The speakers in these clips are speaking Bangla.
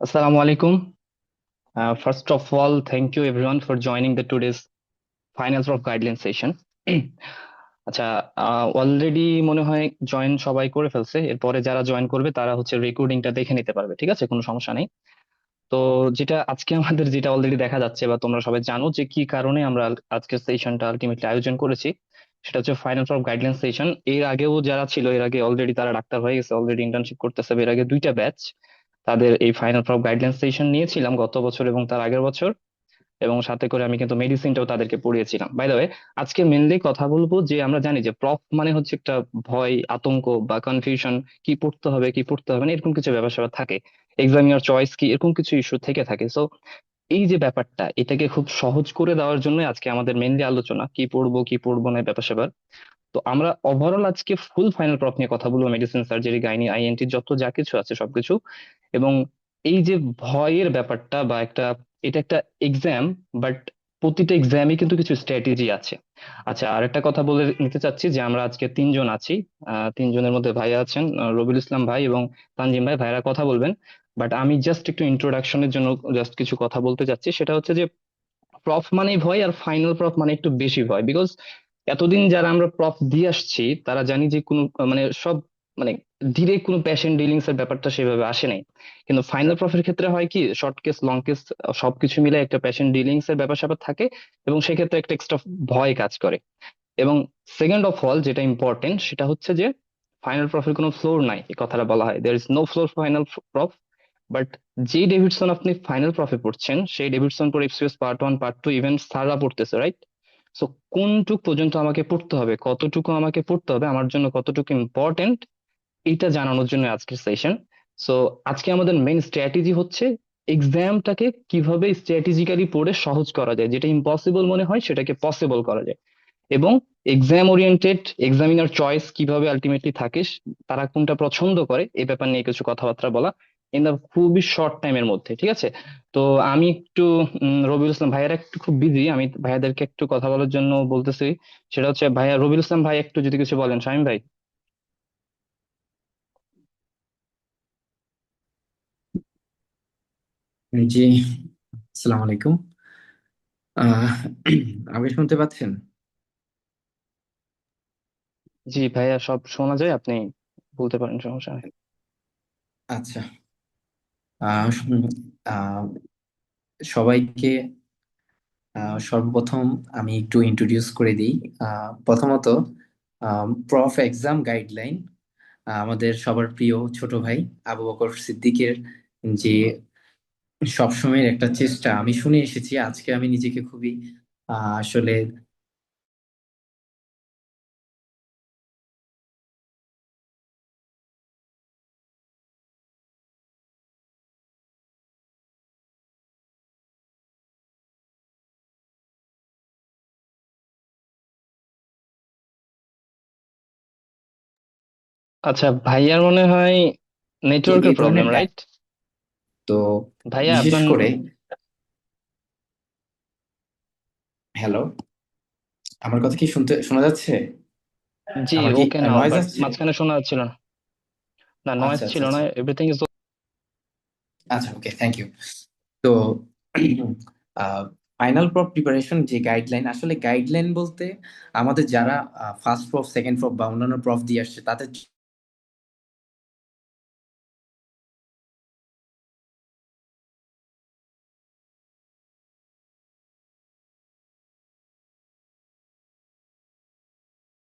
Assalamu alaikum. First of all, thank you everyone for joining the today's finals of guideline session. আচ্ছা, অলরেডি মনে হয় জয়েন সবাই করে ফেলছে। এরপরে যারা জয়েন করবে তারা হচ্ছে রেকর্ডিংটা দেখে নিতে পারবে, ঠিক আছে, কোনো সমস্যা নেই। তো যেটা আজকে আমাদের যেটা অলরেডি দেখা যাচ্ছে বা তোমরা সবাই জানো যে কি কারণে আমরা আজকের সেশনটা আলটিমেটলি আয়োজন করেছি, সেটা হচ্ছে ফাইনাল অফ গাইডলাইন সেশন। এর আগেও যারা ছিল, এর আগে অলরেডি তারা ডাক্তার হয়ে গেছে, অলরেডি ইন্টার্নশিপ করতেছে। এর আগে দুইটা ব্যাচ তাদের এই ফাইনাল অফ গাইডলাইন সেশন নিয়েছিলাম গত বছর এবং তার আগের বছর। এবং সাথে করে আমি কিন্তু মেডিসিনটাও তাদেরকে পড়িয়েছিলাম। বাই দ্য ওয়ে, আজকে মেনলি কথা বলবো যে আমরা জানি যে প্রফ মানে হচ্ছে একটা ভয়, আতঙ্ক বা কনফিউশন, কি পড়তে হবে কি পড়তে হবে না, এরকম কিছু ব্যাপার স্যাপার থাকে। এক্সামিনার চয়েস কি, এরকম কিছু ইস্যু থেকে থাকে। সো এই যে ব্যাপারটা, এটাকে খুব সহজ করে দেওয়ার জন্য আজকে আমাদের মেনলি আলোচনা, কি পড়বো কি পড়বো না ব্যাপার স্যাপার। তো আমরা ওভারঅল আজকে ফুল ফাইনাল প্রপ নিয়ে কথা বলবো, মেডিসিন, সার্জারি, গাইনি, আইএনটি, যত যা কিছু আছে সবকিছু। এবং এই যে ভয়ের ব্যাপারটা বা একটা, এটা একটা এক্সাম, বাট প্রতিটা এক্সামে কিন্তু কিছু স্ট্র্যাটেজি আছে। আচ্ছা, আরেকটা কথা বলে নিতে চাচ্ছি যে আমরা আজকে তিনজন আছি। তিনজনের মধ্যে ভাইয়া আছেন, রবিউল ইসলাম ভাই এবং তানজিম ভাই। ভাইরা কথা বলবেন, বাট আমি জাস্ট একটু ইন্ট্রোডাকশনের জন্য জাস্ট কিছু কথা বলতে চাচ্ছি। সেটা হচ্ছে যে প্রফ মানেই ভয়, আর ফাইনাল প্রফ মানে একটু বেশি ভয়। বিকজ এতদিন যারা আমরা প্রফ দিয়ে আসছি তারা জানি যে কোনো মানে সব মানে ডিরেক্ট কোনো পেশেন্ট ডিলিংস এর ব্যাপারটা সেভাবে আসে নাই। কিন্তু ফাইনাল প্রফের ক্ষেত্রে হয় কি, শর্ট কেস লং কেস সবকিছু মিলে একটা পেশেন্ট ডিলিংস এর ব্যাপার স্যাপার থাকে, এবং সেক্ষেত্রে একটা এক্সট্রা ভয় কাজ করে। এবং সেকেন্ড অফ অল যেটা ইম্পর্টেন্ট সেটা হচ্ছে যে ফাইনাল প্রফের কোনো ফ্লোর নাই, এই কথাটা বলা হয়, there is no floor final prof. But যেই ডেভিডসন আপনি ফাইনাল প্রফে পড়ছেন, সেই ডেভিডসন পর FCS part one part two even সারা পড়তেছে, রাইট? সো কোনটুক পর্যন্ত আমাকে পড়তে হবে, কতটুকু আমাকে পড়তে হবে, আমার জন্য কতটুকু ইম্পর্টেন্ট, এটা জানানোর জন্য আজকের সেশন। সো আজকে আমাদের মেইন স্ট্র্যাটেজি হচ্ছে এক্সামটাকে কিভাবে স্ট্র্যাটেজিক্যালি পড়ে সহজ করা যায়, যেটা ইম্পসিবল মনে হয় সেটাকে পসিবল করা যায়। এবং এক্সাম ওরিয়েন্টেড এক্সামিনার চয়েস কিভাবে আলটিমেটলি থাকে, তারা কোনটা পছন্দ করে, এই ব্যাপার নিয়ে কিছু কথাবার্তা বলা ইন দা খুবই শর্ট টাইমের মধ্যে, ঠিক আছে? তো আমি একটু রবিউল ইসলাম ভাইয়ারা একটু খুব বিজি, আমি ভাইয়াদেরকে একটু কথা বলার জন্য বলতেছি। সেটা হচ্ছে ভাইয়া রবিউল ইসলাম ভাই একটু যদি কিছু বলেন, শামীম ভাই। জি, আসসালামু আলাইকুম। আহ আমাকে শুনতে পাচ্ছেন? জি ভাইয়া, সব শোনা যায়, আপনি বলতে পারেন, সমস্যা নেই। আচ্ছা। শুনুন, আহ, সবাইকে সর্বপ্রথম আমি একটু ইন্ট্রোডিউস করে দিই। প্রথমত, প্রফ এক্সাম গাইডলাইন আমাদের সবার প্রিয় ছোট ভাই আবু বকর সিদ্দিকের যে সবসময়ের একটা চেষ্টা আমি শুনে এসেছি। আজকে আমি নিজেকে খুবই আসলে আচ্ছা, ভাইয়ার মনে হয় এই নেটওয়ার্কের ধরনের প্রবলেম, রাইট? তো ভাইয়া বিশেষ আপনার, করে হ্যালো, আমার কথা কি শোনা যাচ্ছে? জি আমার কি ওকে নাও, নয়েজ বাট আসছে? মাঝখানে শোনা যাচ্ছিল না। না, নয়েজ আচ্ছা আচ্ছা ছিল না, আচ্ছা। Everything is. আচ্ছা, ওকে, থ্যাংক ইউ। তো ফাইনাল প্রপ প্রিপারেশন যে গাইডলাইন, আসলে গাইডলাইন বলতে আমাদের যারা ফার্স্ট প্রফ, সেকেন্ড প্রফ বা অন্যান্য প্রফ দিয়ে আসছে তাদের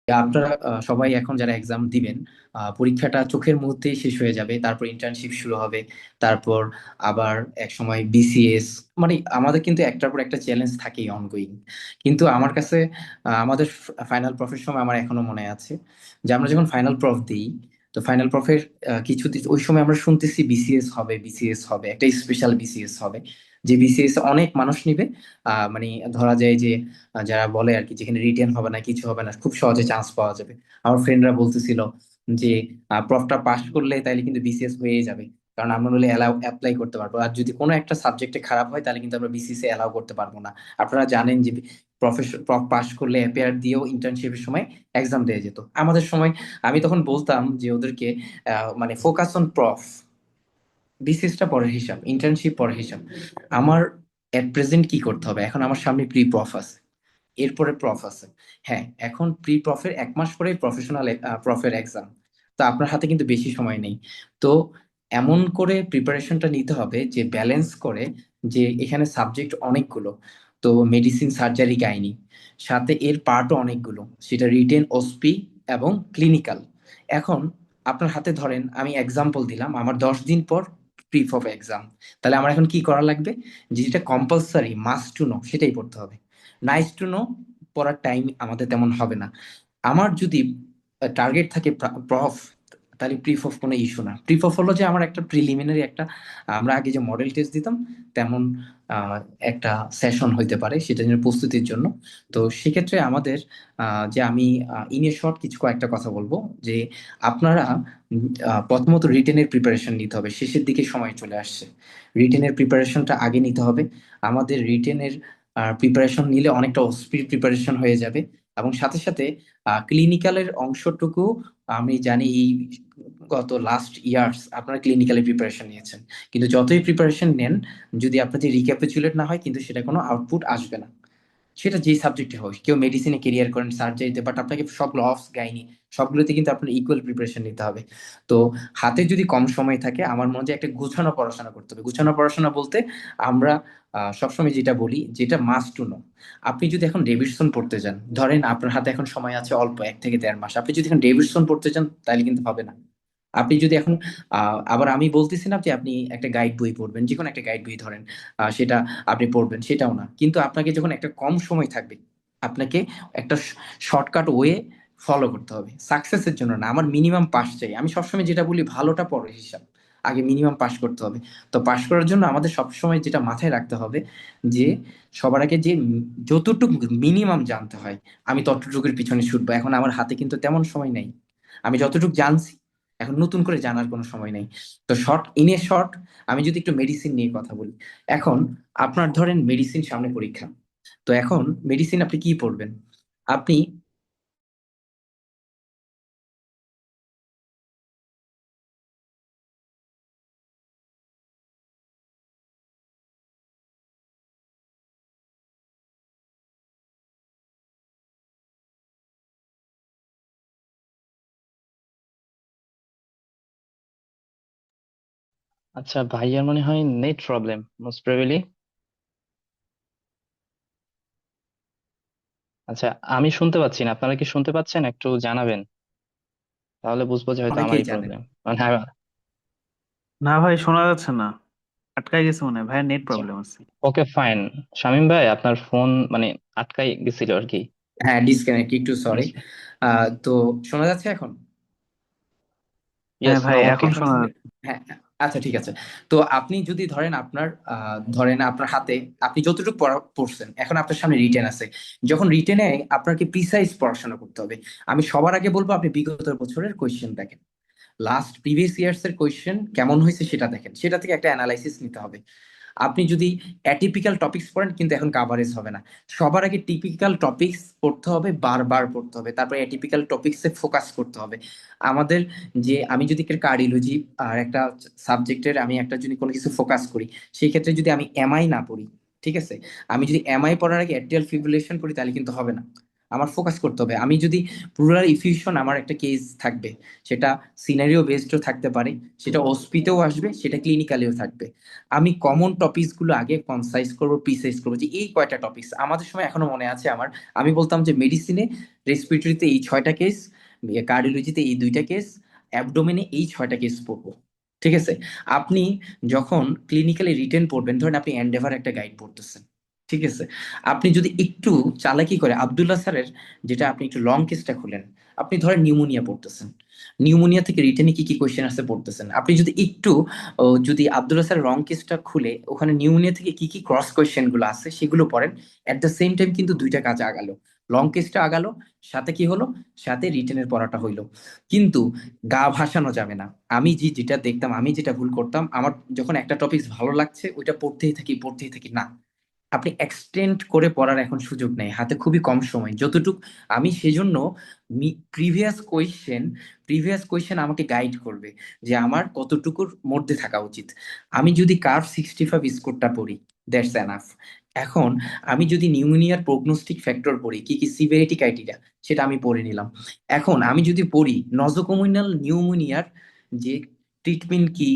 আপনারা সবাই এখন যারা এক্সাম দিবেন, পরীক্ষাটা চোখের মুহূর্তেই শেষ হয়ে যাবে, তারপর ইন্টার্নশিপ শুরু হবে, তারপর আবার এক সময় বিসিএস। মানে আমাদের কিন্তু একটার পর একটা চ্যালেঞ্জ থাকেই অনগোয়িং। কিন্তু আমার কাছে আমাদের ফাইনাল প্রফের সময় আমার এখনো মনে আছে যে আমরা যখন ফাইনাল প্রফ দিই, তো ফাইনাল প্রফের ওই সময় আমরা শুনতেছি বিসিএস হবে, বিসিএস হবে, একটা স্পেশাল বিসিএস হবে, যে বিসিএস অনেক মানুষ নিবে। মানে ধরা যায় যে যারা বলে আর কি, যেখানে রিটেন হবে না, কিছু হবে না, খুব সহজে চান্স পাওয়া যাবে। আমার ফ্রেন্ডরা বলতেছিল যে প্রফটা পাস করলে তাইলে কিন্তু বিসিএস হয়ে যাবে, কারণ আমরা হলে অ্যালাউ অ্যাপ্লাই করতে পারবো, আর যদি কোনো একটা সাবজেক্টে খারাপ হয় তাহলে কিন্তু আমরা বিসিএস এ অ্যালাউ করতে পারবো না। আপনারা জানেন যে প্রফ পাস করলে অ্যাপিয়ার দিয়েও ইন্টার্নশিপের সময় এক্সাম দেওয়া যেত আমাদের সময়। আমি তখন বলতাম যে ওদেরকে মানে ফোকাস অন প্রফ, বিসিএসটা পরের হিসাব, ইন্টার্নশিপ পরের হিসাব। আমার এট প্রেজেন্ট কি করতে হবে, এখন আমার সামনে প্রি প্রফ আছে, এরপরে প্রফ আছে। হ্যাঁ, এখন প্রি প্রফের 1 মাস পরে প্রফেশনাল প্রফের এক্সাম। তো আপনার হাতে কিন্তু বেশি সময় নেই। তো এমন করে প্রিপারেশনটা নিতে হবে যে ব্যালেন্স করে, যে এখানে সাবজেক্ট অনেকগুলো, তো মেডিসিন, সার্জারি, গাইনি, সাথে এর পার্টও অনেকগুলো, সেটা রিটেন, ওসপি এবং ক্লিনিক্যাল। এখন আপনার হাতে ধরেন, আমি এক্সাম্পল দিলাম, আমার 10 দিন পর প্রি প্রফ এক্সাম। তাহলে আমার এখন কি করা লাগবে, যেটা কম্পালসারি মাস্ট টু নো সেটাই পড়তে হবে। নাইস টু নো পড়ার টাইম আমাদের তেমন হবে না। আমার যদি টার্গেট থাকে প্রফ, তাহলে প্রি প্রফ কোনো ইস্যু না। প্রি প্রফ হলো যে আমার একটা প্রিলিমিনারি একটা, আমরা আগে যে মডেল টেস্ট দিতাম তেমন আহ, একটা সেশন হইতে পারে সেটা জন্য প্রস্তুতির জন্য। তো সেক্ষেত্রে আমাদের যে আমি ইন শর্ট কিছু কয়েকটা কথা বলবো, যে আপনারা প্রথমত রিটেনের প্রিপারেশন নিতে হবে, শেষের দিকে সময় চলে আসছে, রিটেনের প্রিপারেশনটা আগে নিতে হবে। আমাদের রিটেনের প্রিপারেশন নিলে অনেকটা স্পিড প্রিপারেশন হয়ে যাবে, এবং সাথে সাথে ক্লিনিক্যালের অংশটুকু, আমি জানি এই গত লাস্ট ইয়ার্স আপনারা ক্লিনিক্যালে প্রিপারেশন নিয়েছেন, কিন্তু যতই প্রিপারেশন নেন, যদি আপনাদের রিক্যাপিচুলেট না হয় কিন্তু সেটা কোনো আউটপুট আসবে না। সেটা যেই সাবজেক্টে হোক, কেউ মেডিসিনে কেরিয়ার করেন, সার্জারিতে, বাট আপনাকে সব লস, গাইনি, সবগুলোতে কিন্তু আপনার ইকুয়াল প্রিপারেশন নিতে হবে। তো হাতে যদি কম সময় থাকে, আমার মনে হয় যে একটা গুছানো পড়াশোনা করতে হবে। গুছানো পড়াশোনা বলতে আমরা সবসময় যেটা বলি, যেটা মাস্ট টু নো। আপনি যদি এখন ডেভিডসন পড়তে যান, ধরেন আপনার হাতে এখন সময় আছে অল্প 1 থেকে 1.5 মাস, আপনি যদি এখন ডেভিডসন পড়তে যান তাহলে কিন্তু হবে না। আপনি যদি এখন আবার আমি বলতেছি না যে আপনি একটা গাইড বই পড়বেন, যে কোনো একটা গাইড বই ধরেন, সেটা আপনি পড়বেন, সেটাও না। কিন্তু আপনাকে যখন একটা কম সময় থাকবে, আপনাকে একটা শর্টকাট ওয়ে ফলো করতে হবে সাকসেসের জন্য। না, আমার মিনিমাম পাস চাই, আমি সবসময় যেটা বলি ভালোটা পরে হিসাব, আগে মিনিমাম পাস করতে হবে। তো পাস করার জন্য আমাদের সবসময় যেটা মাথায় রাখতে হবে, যে সবার আগে যে যতটুকু মিনিমাম জানতে হয়, আমি ততটুকুর পিছনে ছুটবো। এখন আমার হাতে কিন্তু তেমন সময় নেই, আমি যতটুকু জানছি, এখন নতুন করে জানার কোনো সময় নেই। তো শর্ট, ইন এ শর্ট, আমি যদি একটু মেডিসিন নিয়ে কথা বলি, এখন আপনার ধরেন মেডিসিন সামনে পরীক্ষা, তো এখন মেডিসিন আপনি কি পড়বেন, আপনি আচ্ছা, ভাইয়ার মনে হয় নেট প্রবলেম মোস্ট প্রবাবলি। আচ্ছা, আমি শুনতে পাচ্ছি না, আপনারা কি শুনতে পাচ্ছেন? একটু জানাবেন, তাহলে বুঝবো যে হয়তো অনেকেই আমারই জানেন। প্রবলেম। মানে না ভাই, শোনা যাচ্ছে না। আটকাই গেছে মনে হয়, ভাইয়ের নেট আচ্ছা, প্রবলেম আছে। Okay fine. শামীম ভাই, আপনার ফোন মানে আটকাই গেছিল আর কি। হ্যাঁ, ডিসকানেক্ট, একটু সরি। আচ্ছা, তো শোনা যাচ্ছে এখন? হ্যাঁ ইয়েস, ভাই, নাও ওকে। এখন এখন শোনা ক্লিয়ার? যাচ্ছে। হ্যাঁ, আচ্ছা ঠিক আছে। তো আপনি যদি ধরেন আপনার ধরেন আপনার হাতে আপনি যতটুকু পড়ছেন, এখন আপনার সামনে রিটেন আছে। যখন রিটেনে আপনাকে প্রিসাইজ পড়াশোনা করতে হবে। আমি সবার আগে বলবো আপনি বিগত বছরের কোয়েশ্চেন দেখেন, লাস্ট প্রিভিয়াস ইয়ার্স এর কোয়েশ্চেন কেমন হয়েছে সেটা দেখেন, সেটা থেকে একটা অ্যানালাইসিস নিতে হবে। আপনি যদি অ্যাটিপিক্যাল টপিকস পড়েন কিন্তু এখন কাভারেজ হবে না। সবার আগে টিপিক্যাল টপিকস পড়তে হবে, বারবার পড়তে হবে, তারপরে অ্যাটিপিক্যাল টপিকসে ফোকাস করতে হবে। আমাদের যে, আমি যদি একটা কার্ডিওলজি আর একটা সাবজেক্টের আমি একটা যদি কোনো কিছু ফোকাস করি, সেই ক্ষেত্রে যদি আমি এমআই না পড়ি, ঠিক আছে, আমি যদি এমআই পড়ার আগে অ্যাট্রিয়াল ফিব্রিলেশন পড়ি তাহলে কিন্তু হবে না। আমার ফোকাস করতে হবে। আমি যদি প্লুরাল ইফিউশন, আমার একটা কেস থাকবে, সেটা সিনারিও বেসডও থাকতে পারে, সেটা ওসপিতেও আসবে, সেটা ক্লিনিক্যালেও থাকবে। আমি কমন টপিকস গুলো আগে কনসাইজ করবো, প্রিসাইজ করবো, যে এই কয়টা টপিকস আমাদের সময় এখনো মনে আছে আমার। আমি বলতাম যে মেডিসিনে, রেসপিরেটরিতে এই 6টা কেস, কার্ডিওলজিতে এই 2টা কেস, অ্যাবডোমেনে এই 6টা কেস পড়বো। ঠিক আছে। আপনি যখন ক্লিনিক্যালি রিটেন পড়বেন, ধরেন আপনি এন্ডেভার একটা গাইড পড়তেছেন, ঠিক আছে, আপনি যদি একটু চালাকি করে আব্দুল্লাহ স্যারের, যেটা আপনি একটু লং কেসটা খুলেন, আপনি ধরেন নিউমোনিয়া পড়তেছেন, নিউমোনিয়া থেকে রিটেনে কি কি কোয়েশ্চেন আসছে পড়তেছেন, আপনি যদি একটু যদি আব্দুল্লাহ স্যার রং কেসটা খুলে ওখানে নিউমোনিয়া থেকে কি কি ক্রস কোয়েশ্চেন গুলো আছে সেগুলো পড়েন, এট দ্য সেম টাইম কিন্তু দুইটা কাজ আগালো, লং কেসটা আগালো, সাথে কি হলো, সাথে রিটেনের পড়াটা হইলো। কিন্তু গা ভাসানো যাবে না। আমি যেটা দেখতাম, আমি যেটা ভুল করতাম, আমার যখন একটা টপিক ভালো লাগছে ওইটা পড়তেই থাকি, পড়তেই থাকি, না, আপনি এক্সটেন্ড করে পড়ার এখন সুযোগ নেই, হাতে খুবই কম সময় যতটুক। আমি সেজন্য প্রিভিয়াস কোয়েশ্চেন প্রিভিয়াস কোয়েশ্চেন আমাকে গাইড করবে যে আমার কতটুকুর মধ্যে থাকা উচিত। আমি যদি কার্ভ 65 স্কোরটা পড়ি, দ্যাটস এনাফ। এখন আমি যদি নিউমোনিয়ার প্রগনোস্টিক ফ্যাক্টর পড়ি, কি কি সিভিয়ারিটি ক্রাইটেরিয়া, সেটা আমি পড়ে নিলাম। এখন আমি যদি পড়ি নজোকমিনাল নিউমোনিয়ার যে ট্রিটমেন্ট কি,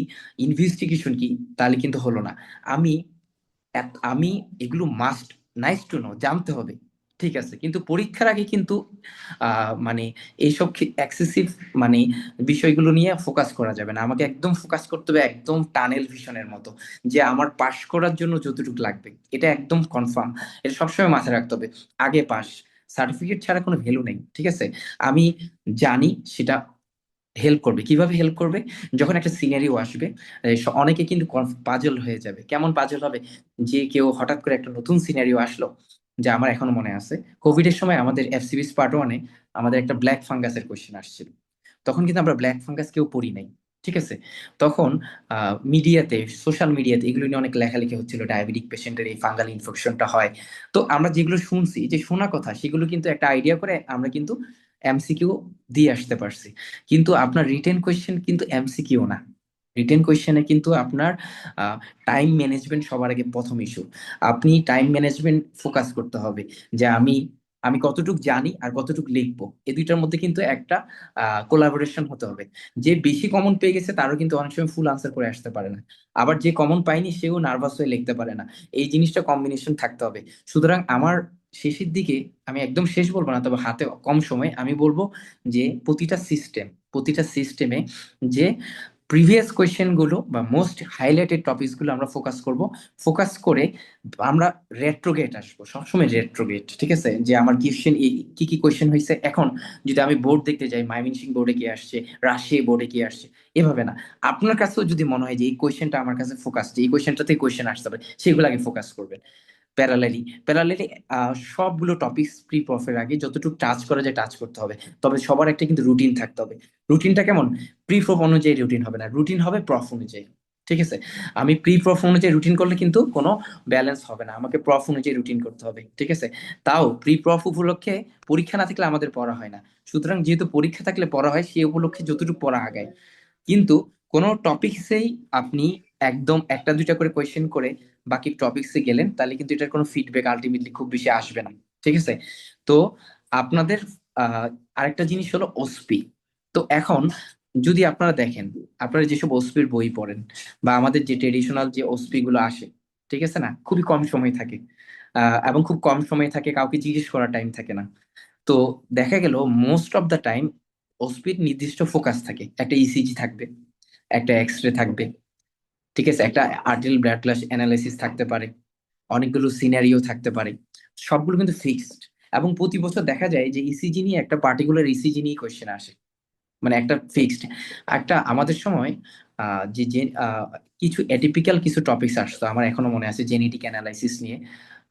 ইনভেস্টিগেশন কি, তাহলে কিন্তু হলো না। আমি আমি এগুলো মাস্ট, নাইস টু নো, জানতে হবে, ঠিক আছে, কিন্তু পরীক্ষার আগে কিন্তু মানে এইসব এক্সেসিভ মানে বিষয়গুলো নিয়ে ফোকাস করা যাবে না। আমাকে একদম ফোকাস করতে হবে একদম টানেল ভিশনের মতো, যে আমার পাশ করার জন্য যতটুকু লাগবে এটা একদম কনফার্ম। এটা সবসময় মাথায় রাখতে হবে, আগে পাস, সার্টিফিকেট ছাড়া কোনো ভ্যালু নেই, ঠিক আছে। আমি জানি সেটা হেল্প করবে। কিভাবে হেল্প করবে? যখন একটা সিনারিও আসবে, অনেকে কিন্তু পাজল হয়ে যাবে। কেমন পাজল হবে? যে কেউ হঠাৎ করে একটা নতুন সিনারিও আসলো, যা আমার এখনো মনে আছে, কোভিড এর সময় আমাদের এফসিবিস পার্ট ওয়ানে আমাদের একটা ব্ল্যাক ফাঙ্গাসের কোশ্চেন আসছিল। তখন কিন্তু আমরা ব্ল্যাক ফাঙ্গাস কেউ পড়ি নাই, ঠিক আছে। তখন মিডিয়াতে, সোশ্যাল মিডিয়াতে এগুলো নিয়ে অনেক লেখালেখি হচ্ছিল, ডায়াবেটিক পেশেন্টের এই ফাঙ্গাল ইনফেকশনটা হয়। তো আমরা যেগুলো শুনছি, যে শোনা কথা, সেগুলো কিন্তু একটা আইডিয়া করে আমরা কিন্তু এমসিকিউ দিয়ে আসতে পারছি। কিন্তু আপনার রিটেন কোয়েশ্চেন কিন্তু এমসিকিউ না। রিটেন কোয়েশ্চেনে কিন্তু আপনার টাইম ম্যানেজমেন্ট সবার আগে প্রথম ইস্যু। আপনি টাইম ম্যানেজমেন্ট ফোকাস করতে হবে, যে আমি আমি কতটুক জানি আর কতটুক লিখবো, এই দুইটার মধ্যে কিন্তু একটা কোলাবোরেশন হতে হবে। যে বেশি কমন পেয়ে গেছে তারও কিন্তু অনেক সময় ফুল আনসার করে আসতে পারে না, আবার যে কমন পায়নি সেও নার্ভাস হয়ে লিখতে পারে না। এই জিনিসটা কম্বিনেশন থাকতে হবে। সুতরাং আমার শেষের দিকে, আমি একদম শেষ বলবো না, তবে হাতে কম সময় আমি বলবো যে প্রতিটা সিস্টেমে যে প্রিভিয়াস কোয়েশ্চেন গুলো বা মোস্ট হাইলাইটেড টপিকস গুলো আমরা ফোকাস করব। ফোকাস করে আমরা রেট্রোগেট আসবো, সবসময় রেট্রোগেট, ঠিক আছে, যে আমার কোয়েশ্চেন কি কি কোয়েশ্চেন হয়েছে। এখন যদি আমি বোর্ড দেখতে যাই, ময়মনসিংহ বোর্ডে কি আসছে, রাজশাহী বোর্ডে কি আসছে, এভাবে না। আপনার কাছেও যদি মনে হয় যে এই কোয়েশ্চেনটা আমার কাছে ফোকাস, যে এই কোয়েশ্চেনটাতে কোয়েশ্চেন আসতে পারে, সেগুলো আগে ফোকাস করবেন। প্যারালালি সবগুলো টপিকস প্রি প্রফের আগে যতটুকু টাচ করা যায় টাচ করতে হবে। তবে সবার একটা কিন্তু রুটিন থাকতে হবে। রুটিনটা কেমন? প্রি প্রফ অনুযায়ী রুটিন হবে না, রুটিন হবে প্রফ অনুযায়ী, ঠিক আছে। আমি প্রি প্রফ অনুযায়ী রুটিন করলে কিন্তু কোনো ব্যালেন্স হবে না, আমাকে প্রফ অনুযায়ী রুটিন করতে হবে, ঠিক আছে। তাও প্রি প্রফ উপলক্ষে পরীক্ষা না থাকলে আমাদের পড়া হয় না। সুতরাং যেহেতু পরীক্ষা থাকলে পড়া হয়, সেই উপলক্ষে যতটুকু পড়া আগায়। কিন্তু কোন টপিকসেই আপনি একদম একটা দুইটা করে কোয়েশ্চেন করে বাকি টপিকসে গেলেন, তাহলে কিন্তু এটার কোনো ফিডব্যাক আলটিমেটলি খুব বেশি আসবে না, ঠিক আছে। তো আপনাদের আরেকটা জিনিস হলো ওসপি। তো এখন যদি আপনারা দেখেন, আপনারা যেসব ওসপির বই পড়েন বা আমাদের যে ট্রেডিশনাল যে ওসপি গুলো আসে, ঠিক আছে না, খুবই কম সময় থাকে। এবং খুব কম সময় থাকে, কাউকে জিজ্ঞেস করার টাইম থাকে না। তো দেখা গেল মোস্ট অফ দ্য টাইম ওসপির নির্দিষ্ট ফোকাস থাকে, একটা ইসিজি থাকবে, একটা এক্স রে থাকবে, ঠিক আছে, একটা আর্টারিয়াল ব্লাড ক্লাস অ্যানালাইসিস থাকতে পারে, অনেকগুলো সিনারিও থাকতে পারে। সবগুলো কিন্তু ফিক্সড। এবং প্রতি বছর দেখা যায় যে ইসিজি নিয়ে একটা পার্টিকুলার ইসিজি নিয়ে কোয়েশ্চেন আসে, মানে একটা ফিক্সড। একটা আমাদের সময় যে যে কিছু এটিপিক্যাল কিছু টপিকস আসতো, আমার এখনো মনে আছে, জেনেটিক অ্যানালাইসিস নিয়ে,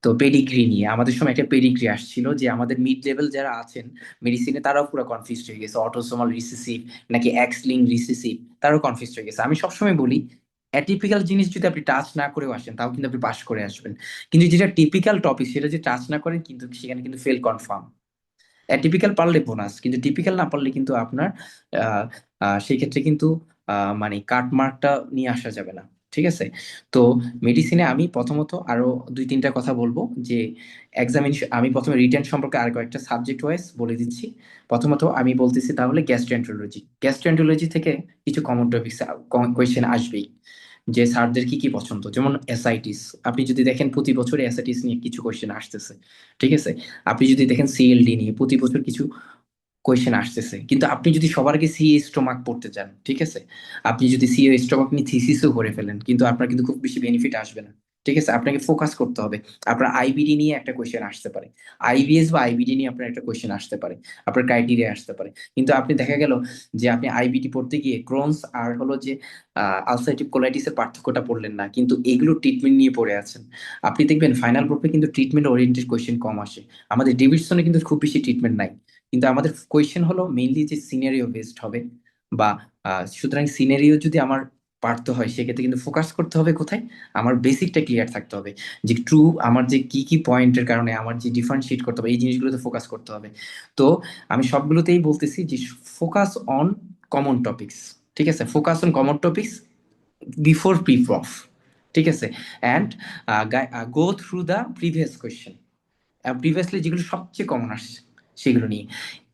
তো পেডিগ্রি নিয়ে আমাদের সময় একটা পেডিগ্রি আসছিল, যে আমাদের মিড লেভেল যারা আছেন মেডিসিনে তারাও পুরো কনফিউজ হয়ে গেছে, অটোসোমাল রিসেসিভ নাকি এক্স লিঙ্ক রিসেসিভ, তারাও কনফিউজ হয়ে গেছে। আমি সবসময় বলি, অ্যাটিপিক্যাল জিনিস যদি আপনি টাচ না করেও আসেন তাও কিন্তু আপনি পাশ করে আসবেন, কিন্তু যেটা টিপিক্যাল টপিক সেটা যদি টাচ না করেন কিন্তু সেখানে কিন্তু ফেল কনফার্ম। টিপিক্যাল পারলে বোনাস, কিন্তু টিপিক্যাল না পারলে কিন্তু আপনার আহ, সেই ক্ষেত্রে কিন্তু মানে কাট মার্কটা নিয়ে আসা যাবে না, ঠিক আছে। তো মেডিসিনে আমি প্রথমত আরো দুই তিনটা কথা বলবো, যে এক্সামিনেশন, আমি প্রথমে রিটেন সম্পর্কে আর কয়েকটা সাবজেক্ট ওয়াইজ বলে দিচ্ছি। প্রথমত আমি বলতেছি তাহলে গ্যাস্ট্রোএন্টারোলজি। গ্যাস্ট্রোএন্টারোলজি থেকে কিছু কমন টপিকস কোয়েশ্চেন আসবেই, যে স্যারদের কি কি পছন্দ, যেমন এসআইটিস। আপনি যদি দেখেন প্রতি বছর এসআইটিস নিয়ে কিছু কোয়েশ্চেন আসতেছে, ঠিক আছে। আপনি যদি দেখেন সিএলডি নিয়ে প্রতি বছর কিছু কোয়েশ্চেন আসতেছে। কিন্তু আপনি যদি সবার আগে সিএ স্টোমাক পড়তে চান, ঠিক আছে, আপনি যদি সিএ স্টোমাক নিয়ে থিসিসও করে ফেলেন, কিন্তু আপনার কিন্তু খুব বেশি বেনিফিট আসবে না, ঠিক আছে। আপনাকে ফোকাস করতে হবে। আপনার আইবিডি নিয়ে একটা কোয়েশ্চেন আসতে পারে, আইবিএস বা আইবিডি নিয়ে আপনার একটা কোয়েশ্চেন আসতে পারে, আপনার ক্রাইটেরিয়া আসতে পারে। কিন্তু আপনি দেখা গেল যে আপনি আইবিডি পড়তে গিয়ে ক্রোনস আর হলো যে আলসারেটিভ কোলাইটিসের পার্থক্যটা পড়লেন না, কিন্তু এগুলো ট্রিটমেন্ট নিয়ে পড়ে আছেন। আপনি দেখবেন ফাইনাল গ্রুপে কিন্তু ট্রিটমেন্ট ওরিয়েন্টেড কোয়েশ্চেন কম আসে। আমাদের ডেভিডসনে কিন্তু খুব বেশি ট্রিটমেন্ট নাই, কিন্তু আমাদের কোয়েশ্চেন হলো মেইনলি যে সিনারিও বেসড হবে, বা সুতরাং সিনারিও যদি আমার পারতে হয় সেক্ষেত্রে কিন্তু ফোকাস করতে হবে কোথায়, আমার বেসিকটা ক্লিয়ার থাকতে হবে, যে ট্রু আমার যে কি কি পয়েন্টের কারণে আমার যে ডিফারেন্সিয়েট করতে হবে এই জিনিসগুলোতে ফোকাস করতে হবে। তো আমি সবগুলোতেই বলতেছি যে ফোকাস অন কমন টপিকস, ঠিক আছে, focus on common topics before pre proof, ঠিক আছে, and go through the previous question, previously যেগুলো সবচেয়ে কমন আসছে সেগুলো নিয়ে।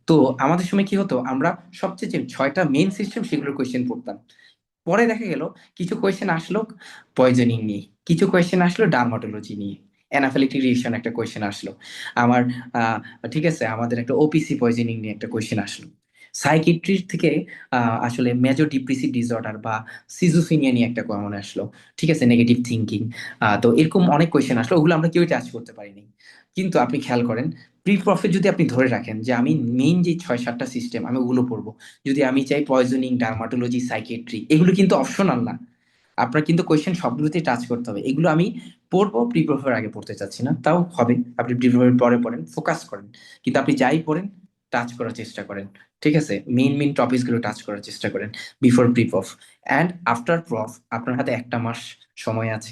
তো আমাদের সময় কি হতো, আমরা সবচেয়ে যে 6টা মেইন সিস্টেম সেগুলোর কোয়েশ্চেন পড়তাম। পরে দেখা গেল কিছু কোয়েশ্চেন আসলো পয়জনিং নিয়ে, কিছু কোয়েশ্চেন আসলো ডার্মাটোলজি নিয়ে, অ্যানাফিলিকটিক রিয়েকশন একটা কোয়েশ্চেন আসলো আমার, আহ, ঠিক আছে, আমাদের একটা ওপিসি পয়জনিং নিয়ে একটা কোয়েশ্চেন আসলো, সাইকিয়াট্রি থেকে আসলে মেজর ডিপ্রেসিভ ডিসঅর্ডার বা সিজোফ্রেনিয়া নিয়ে একটা কমন আসলো, ঠিক আছে, নেগেটিভ থিঙ্কিং। তো এরকম অনেক কোয়েশ্চেন আসলো, ওগুলো আমরা কেউই টাচ করতে পারিনি। কিন্তু আপনি খেয়াল করেন, প্রি প্রফে যদি আপনি ধরে রাখেন যে আমি মেইন যে 6-7টা সিস্টেম আমি ওগুলো পড়বো, যদি আমি চাই পয়জনিং, ডার্মাটোলজি, সাইকিয়াট্রি, এগুলো কিন্তু অপশনাল না, আপনার কিন্তু কোয়েশ্চেন সবগুলোতেই টাচ করতে হবে। এগুলো আমি পড়বো, প্রি প্রফের আগে পড়তে চাচ্ছি না, তাও হবে, আপনি প্রি প্রফের পরে পড়েন, ফোকাস করেন, কিন্তু আপনি যাই পড়েন টাচ করার চেষ্টা করেন, ঠিক আছে, মেইন মেইন টপিকস গুলো টাচ করার চেষ্টা করেন before pre proof. And after proof আপনার হাতে 1টা মাস সময় আছে,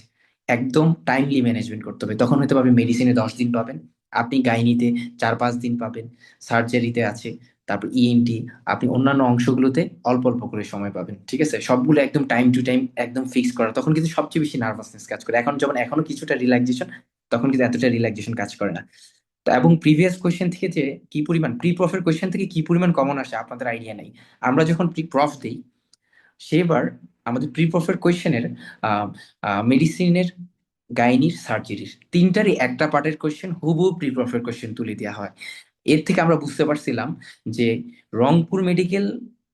একদম টাইমলি ম্যানেজমেন্ট করতে হবে। তখন হয়তো আপনি মেডিসিনে 10 দিন পাবেন, আপনি গাইনিতে 4-5 দিন পাবেন, সার্জারিতে আছে, তারপর ইএনটি, আপনি অন্যান্য অংশগুলোতে অল্প অল্প করে সময় পাবেন, ঠিক আছে, সবগুলো একদম টাইম টু টাইম একদম ফিক্স করা, তখন কিন্তু সবচেয়ে বেশি নার্ভাসনেস কাজ করে। এখন যেমন এখনো কিছুটা রিল্যাক্সেশন, তখন কিন্তু এতটা রিল্যাক্সেশন কাজ করে না। তো এবং প্রিভিয়াস কোয়েশ্চেন থেকে যে কি পরিমাণ প্রি প্রফের কোয়েশ্চেন থেকে কি পরিমাণ কমন আসে আপনাদের আইডিয়া নেই। আমরা যখন প্রি প্রফ দিই সেবার আমাদের প্রি প্রফের কোয়েশ্চেনের মেডিসিনের, গাইনির, সার্জারির তিনটারই একটা পার্টের কোয়েশ্চেন হুবহু প্রি প্রফের কোয়েশ্চেন তুলে দেওয়া হয়। এর থেকে আমরা বুঝতে পারছিলাম যে রংপুর মেডিকেল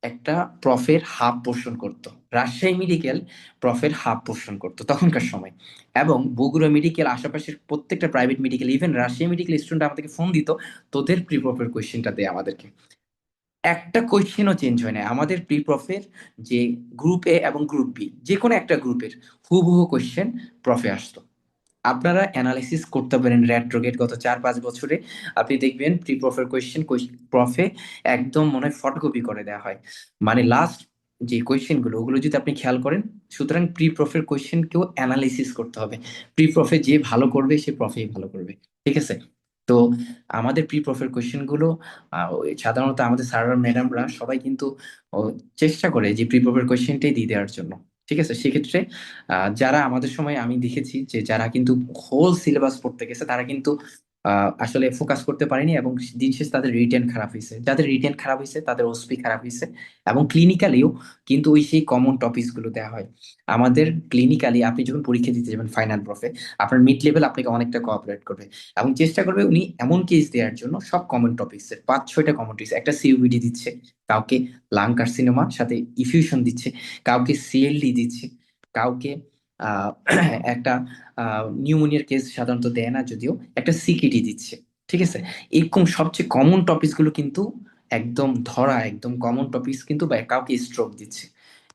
একটা প্রফের হাফ পোর্শন করত, রাজশাহী মেডিকেল প্রফের হাফ পোর্শন করতো তখনকার সময়, এবং বগুড়া মেডিকেল, আশেপাশের প্রত্যেকটা private medical, even Rajshahi medical student আমাদেরকে ফোন দিত, তোদের প্রি প্রফের কোয়েশ্চেনটা দেয় আমাদেরকে। একটা কোয়েশ্চেনও চেঞ্জ হয় না আমাদের প্রি প্রফের, যে গ্রুপ এ এবং গ্রুপ বি যে কোনো একটা গ্রুপের হুবহু কোয়েশ্চেন প্রফে আসতো। আপনারা অ্যানালাইসিস করতে পারেন রেট্রোগেট গত 4-5 বছরে, আপনি দেখবেন প্রি প্রফের কোয়েশ্চেন প্রফে একদম মনে হয় ফটোকপি করে দেওয়া হয়, মানে লাস্ট যে কোয়েশ্চেন গুলো ওগুলো যদি আপনি খেয়াল করেন। সুতরাং প্রি প্রফের কোয়েশ্চেন কেউ অ্যানালাইসিস করতে হবে, প্রি প্রফে যে ভালো করবে সে প্রফেই ভালো করবে, ঠিক আছে। তো আমাদের প্রি প্রফের কোয়েশ্চেন গুলো ওই সাধারণত আমাদের স্যার ম্যাডামরা সবাই কিন্তু ও, চেষ্টা করে যে প্রি প্রফের কোয়েশ্চেনটাই দিয়ে দেওয়ার জন্য, ঠিক আছে। সেক্ষেত্রে যারা আমাদের সময় আমি দেখেছি যে যারা কিন্তু হোল সিলেবাস পড়তে গেছে তারা কিন্তু আসলে ফোকাস করতে পারেনি, এবং দিন শেষে তাদের রিটেন খারাপ হয়েছে, যাদের রিটেন খারাপ হয়েছে তাদের ওসপি খারাপ হয়েছে। এবং ক্লিনিক্যালিও কিন্তু ওই সেই কমন টপিকস গুলো দেওয়া হয় আমাদের। ক্লিনিক্যালি আপনি যখন পরীক্ষা দিতে যাবেন ফাইনাল প্রফে, আপনার মিড লেভেল আপনাকে অনেকটা কোঅপারেট করবে এবং চেষ্টা করবে উনি এমন কেস দেওয়ার জন্য সব কমন টপিকস এর 5-6টা কমন টপিকস, একটা সিওপিডি দিচ্ছে, কাউকে লাং কার্সিনোমা সাথে ইফিউশন দিচ্ছে, কাউকে সিএলডি দিচ্ছে, কাউকে আহ একটা নিউমোনিয়ার কেস সাধারণত দেয় না যদিও, একটা সিকিটি দিচ্ছে, ঠিক আছে। এরকম সবচেয়ে কমন টপিকস গুলো কিন্তু একদম ধরা, একদম কমন টপিকস কিন্তু, বা কাউকে স্ট্রোক দিচ্ছে,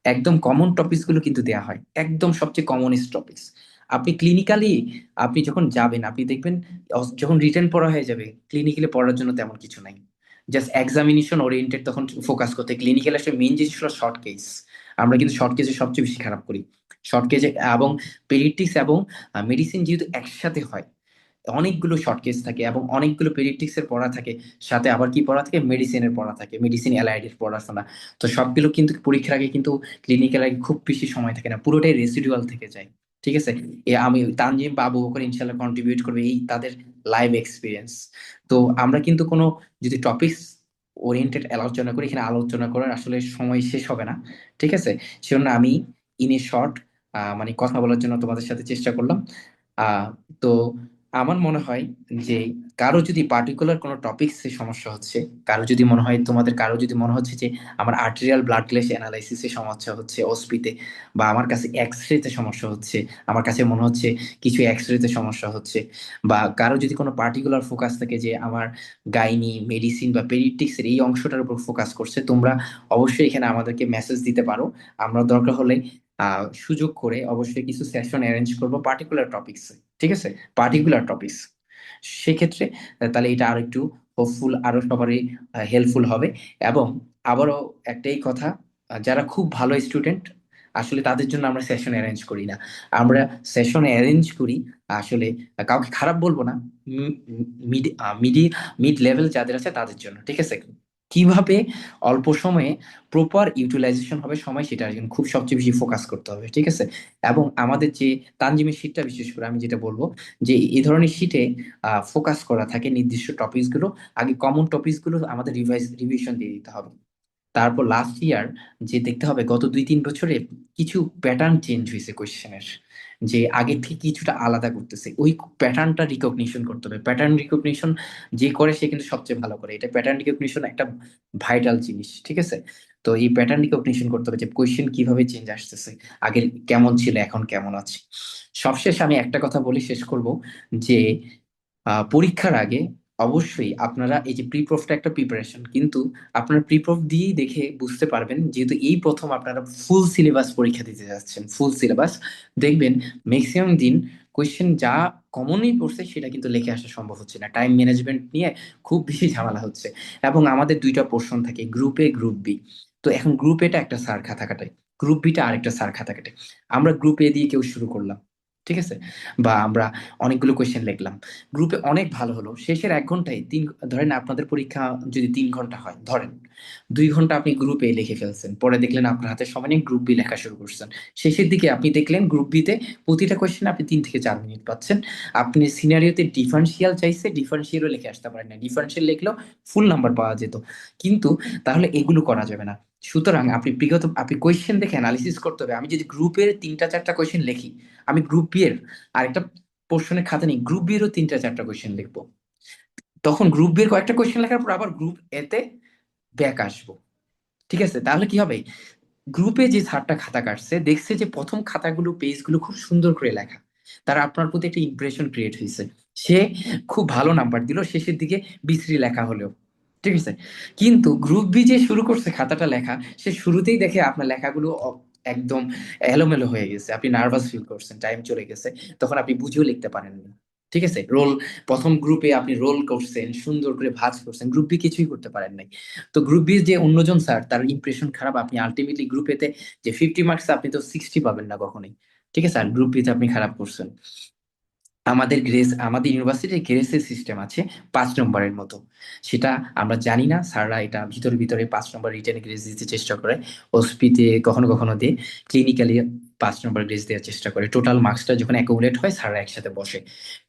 একদম কমন টপিকস গুলো কিন্তু দেয়া হয়, একদম সবচেয়ে কমনেস্ট টপিকস। আপনি ক্লিনিক্যালি আপনি যখন যাবেন আপনি দেখবেন যখন রিটেন পড়া হয়ে যাবে ক্লিনিক্যালি পড়ার জন্য তেমন কিছু নাই, জাস্ট এক্সামিনেশন ওরিয়েন্টেড তখন ফোকাস করতে। ক্লিনিক্যাল আসলে মেইন জিনিস হলো শর্ট কেস, আমরা কিন্তু শর্ট কেসে সবচেয়ে বেশি খারাপ করি, শর্ট কেসে। এবং পেডিয়াট্রিক্স এবং মেডিসিন যেহেতু একসাথে হয়, অনেকগুলো শর্ট কেস থাকে এবং অনেকগুলো পেডিয়াট্রিক্স এর পড়া থাকে, সাথে আবার কি পড়া থাকে, মেডিসিনের পড়া থাকে, মেডিসিন অ্যালাইড এর পড়াশোনা। তো সবগুলো কিন্তু পরীক্ষার আগে কিন্তু ক্লিনিক্যাল আগে খুব বেশি সময় থাকে না, পুরোটাই রেসিডুয়াল থেকে যায়, ঠিক আছে। আমি তানজিম বা আবু বকর ইনশাল্লাহ কন্ট্রিবিউট করবে এই তাদের লাইভ এক্সপিরিয়েন্স। তো আমরা কিন্তু কোনো যদি টপিকস ওরিয়েন্টেড আলোচনা করি, এখানে আলোচনা করার আসলে সময় শেষ হবে না, ঠিক আছে। সেজন্য আমি ইন এ শর্ট মানে কথা বলার জন্য তোমাদের সাথে চেষ্টা করলাম। আহ তো আমার মনে হয় যে কারো যদি পার্টিকুলার কোনো টপিকস এ সমস্যা হচ্ছে, কারো যদি মনে হয়, তোমাদের কারো যদি মনে হচ্ছে যে আমার আর্টেরিয়াল ব্লাড গ্যাস অ্যানালাইসিসে সমস্যা হচ্ছে ওসপিতে, বা আমার কাছে এক্স রেতে সমস্যা হচ্ছে, আমার কাছে মনে হচ্ছে কিছু এক্স রেতে সমস্যা হচ্ছে, বা কারো যদি কোনো পার্টিকুলার ফোকাস থাকে যে আমার গাইনি, মেডিসিন বা পেডিয়াট্রিক্স এর এই অংশটার উপর ফোকাস করছে, তোমরা অবশ্যই এখানে আমাদেরকে মেসেজ দিতে পারো। আমরা দরকার হলে সুযোগ করে অবশ্যই কিছু সেশন অ্যারেঞ্জ করবো পার্টিকুলার টপিকস, ঠিক আছে, পার্টিকুলার টপিকস। সেক্ষেত্রে তাহলে এটা আরো একটু হোপফুল, আরো সবারই হেল্পফুল হবে। এবং আবারও একটাই কথা, যারা খুব ভালো স্টুডেন্ট আসলে তাদের জন্য আমরা সেশন অ্যারেঞ্জ করি না। আমরা সেশন অ্যারেঞ্জ করি আসলে, কাউকে খারাপ বলবো না, মিড মিডি মিড লেভেল যাদের আছে তাদের জন্য, ঠিক আছে? কিভাবে অল্প সময়ে প্রপার ইউটিলাইজেশন হবে সময়, সেটার জন্য খুব সবচেয়ে বেশি ফোকাস করতে হবে, ঠিক আছে? এবং আমাদের যে তানজিমের শীটটা, বিশেষ করে আমি যেটা বলবো যে এই ধরনের শীটে ফোকাস করা থাকে নির্দিষ্ট টপিকস গুলো। আগে কমন টপিকস গুলো আমাদের রিভিশন দিয়ে দিতে হবে। তারপর লাস্ট ইয়ার যে দেখতে হবে গত 2-3 বছরে কিছু প্যাটার্ন চেঞ্জ হয়েছে কোয়েশ্চেনের, যে আগের থেকে কিছুটা আলাদা করতেছে, ওই প্যাটার্নটা রিকগনিশন করতে হবে। প্যাটার্ন রিকগনিশন যে করে সে কিন্তু সবচেয়ে ভালো করে। এটা প্যাটার্ন রিকগনিশন একটা ভাইটাল জিনিস, ঠিক আছে? তো এই প্যাটার্ন রিকগনিশন করতে হবে যে কোয়েশ্চেন কিভাবে চেঞ্জ আসতেছে, আগে কেমন ছিল এখন কেমন আছে। সবশেষ আমি একটা কথা বলে শেষ করব, যে পরীক্ষার আগে অবশ্যই আপনারা এই যে প্রিপ্রফটা একটা প্রিপারেশন, কিন্তু আপনারা প্রিপ্রফ দিয়েই দেখে বুঝতে পারবেন, যেহেতু এই প্রথম আপনারা ফুল সিলেবাস পরীক্ষা দিতে যাচ্ছেন, ফুল সিলেবাস দেখবেন ম্যাক্সিমাম দিন কোয়েশ্চেন যা কমনই পড়ছে সেটা কিন্তু লিখে আসা সম্ভব হচ্ছে না। টাইম ম্যানেজমেন্ট নিয়ে খুব বেশি ঝামেলা হচ্ছে। এবং আমাদের দুইটা পোর্শন থাকে, গ্রুপ এ গ্রুপ বি। তো এখন গ্রুপ এটা একটা স্যার খাতা কাটায়, গ্রুপ বিটা আরেকটা স্যার খাতা কাটে। আমরা গ্রুপ এ দিয়ে কেউ শুরু করলাম, ঠিক আছে, বা আমরা অনেকগুলো কোয়েশ্চেন লিখলাম, গ্রুপে অনেক ভালো হলো, শেষের 1 ঘন্টায় ধরেন আপনাদের পরীক্ষা যদি 3 ঘন্টা হয়, ধরেন 2 ঘন্টা আপনি গ্রুপে লিখে ফেলছেন, পরে দেখলেন আপনার হাতে সময় নেই, গ্রুপ বি লেখা শুরু করছেন। শেষের দিকে আপনি দেখলেন গ্রুপ বিতে প্রতিটা কোয়েশ্চেন আপনি 3 থেকে 4 মিনিট পাচ্ছেন। আপনি সিনারিওতে ডিফারেন্সিয়াল চাইছে, ডিফারেন্সিয়ালও লিখে আসতে পারেন না, ডিফারেন্সিয়াল লিখলেও ফুল নাম্বার পাওয়া যেত। কিন্তু তাহলে এগুলো করা যাবে না। সুতরাং আপনি কোয়েশ্চেন দেখে অ্যানালিসিস করতে হবে। আমি যদি গ্রুপের 3টা 4টা কোয়েশ্চেন লিখি, আমি গ্রুপ বি এর আরেকটা পোর্শনের খাতা নেই, গ্রুপ বি এরও 3টা 4টা কোয়েশ্চেন লিখবো। তখন গ্রুপ বি এর কয়েকটা কোয়েশ্চেন লেখার পর আবার গ্রুপ এতে ব্যাক আসবো, ঠিক আছে? তাহলে কি হবে, গ্রুপে যে স্যারটা খাতা কাটছে দেখছে যে প্রথম খাতাগুলো পেজগুলো খুব সুন্দর করে লেখা, তার আপনার প্রতি একটা ইমপ্রেশন ক্রিয়েট হয়েছে, সে খুব ভালো নাম্বার দিল শেষের দিকে বিশ্রী লেখা হলেও, ঠিক আছে? কিন্তু গ্রুপ বি যে শুরু করছে খাতাটা লেখা, সে শুরুতেই দেখে আপনার লেখাগুলো একদম এলোমেলো হয়ে গেছে, আপনি নার্ভাস ফিল করছেন, টাইম চলে গেছে, তখন আপনি বুঝেও লিখতে পারেন না, ঠিক আছে? প্রথম গ্রুপে আপনি রোল করছেন, সুন্দর করে ভাঁজ করছেন, গ্রুপ বি কিছুই করতে পারেন নাই। তো গ্রুপ বি যে অন্যজন স্যার তার ইমপ্রেশন খারাপ, আপনি আলটিমেটলি গ্রুপেতে যে 50 মার্কস আপনি তো 60 পাবেন না কখনোই, ঠিক আছে? আর গ্রুপ বিতে আপনি খারাপ করছেন। আমাদের ইউনিভার্সিটির গ্রেসের সিস্টেম আছে 5 নম্বরের মতো, সেটা আমরা জানি না, স্যাররা এটা ভিতরে ভিতরে 5 নম্বর রিটেন গ্রেস দিতে চেষ্টা করে, ওসপিতে কখনো কখনো দিয়ে, ক্লিনিক্যালি 5 নম্বর গ্রেস দেওয়ার চেষ্টা করে। টোটাল মার্কসটা যখন অ্যাকুমুলেট হয় স্যাররা একসাথে বসে,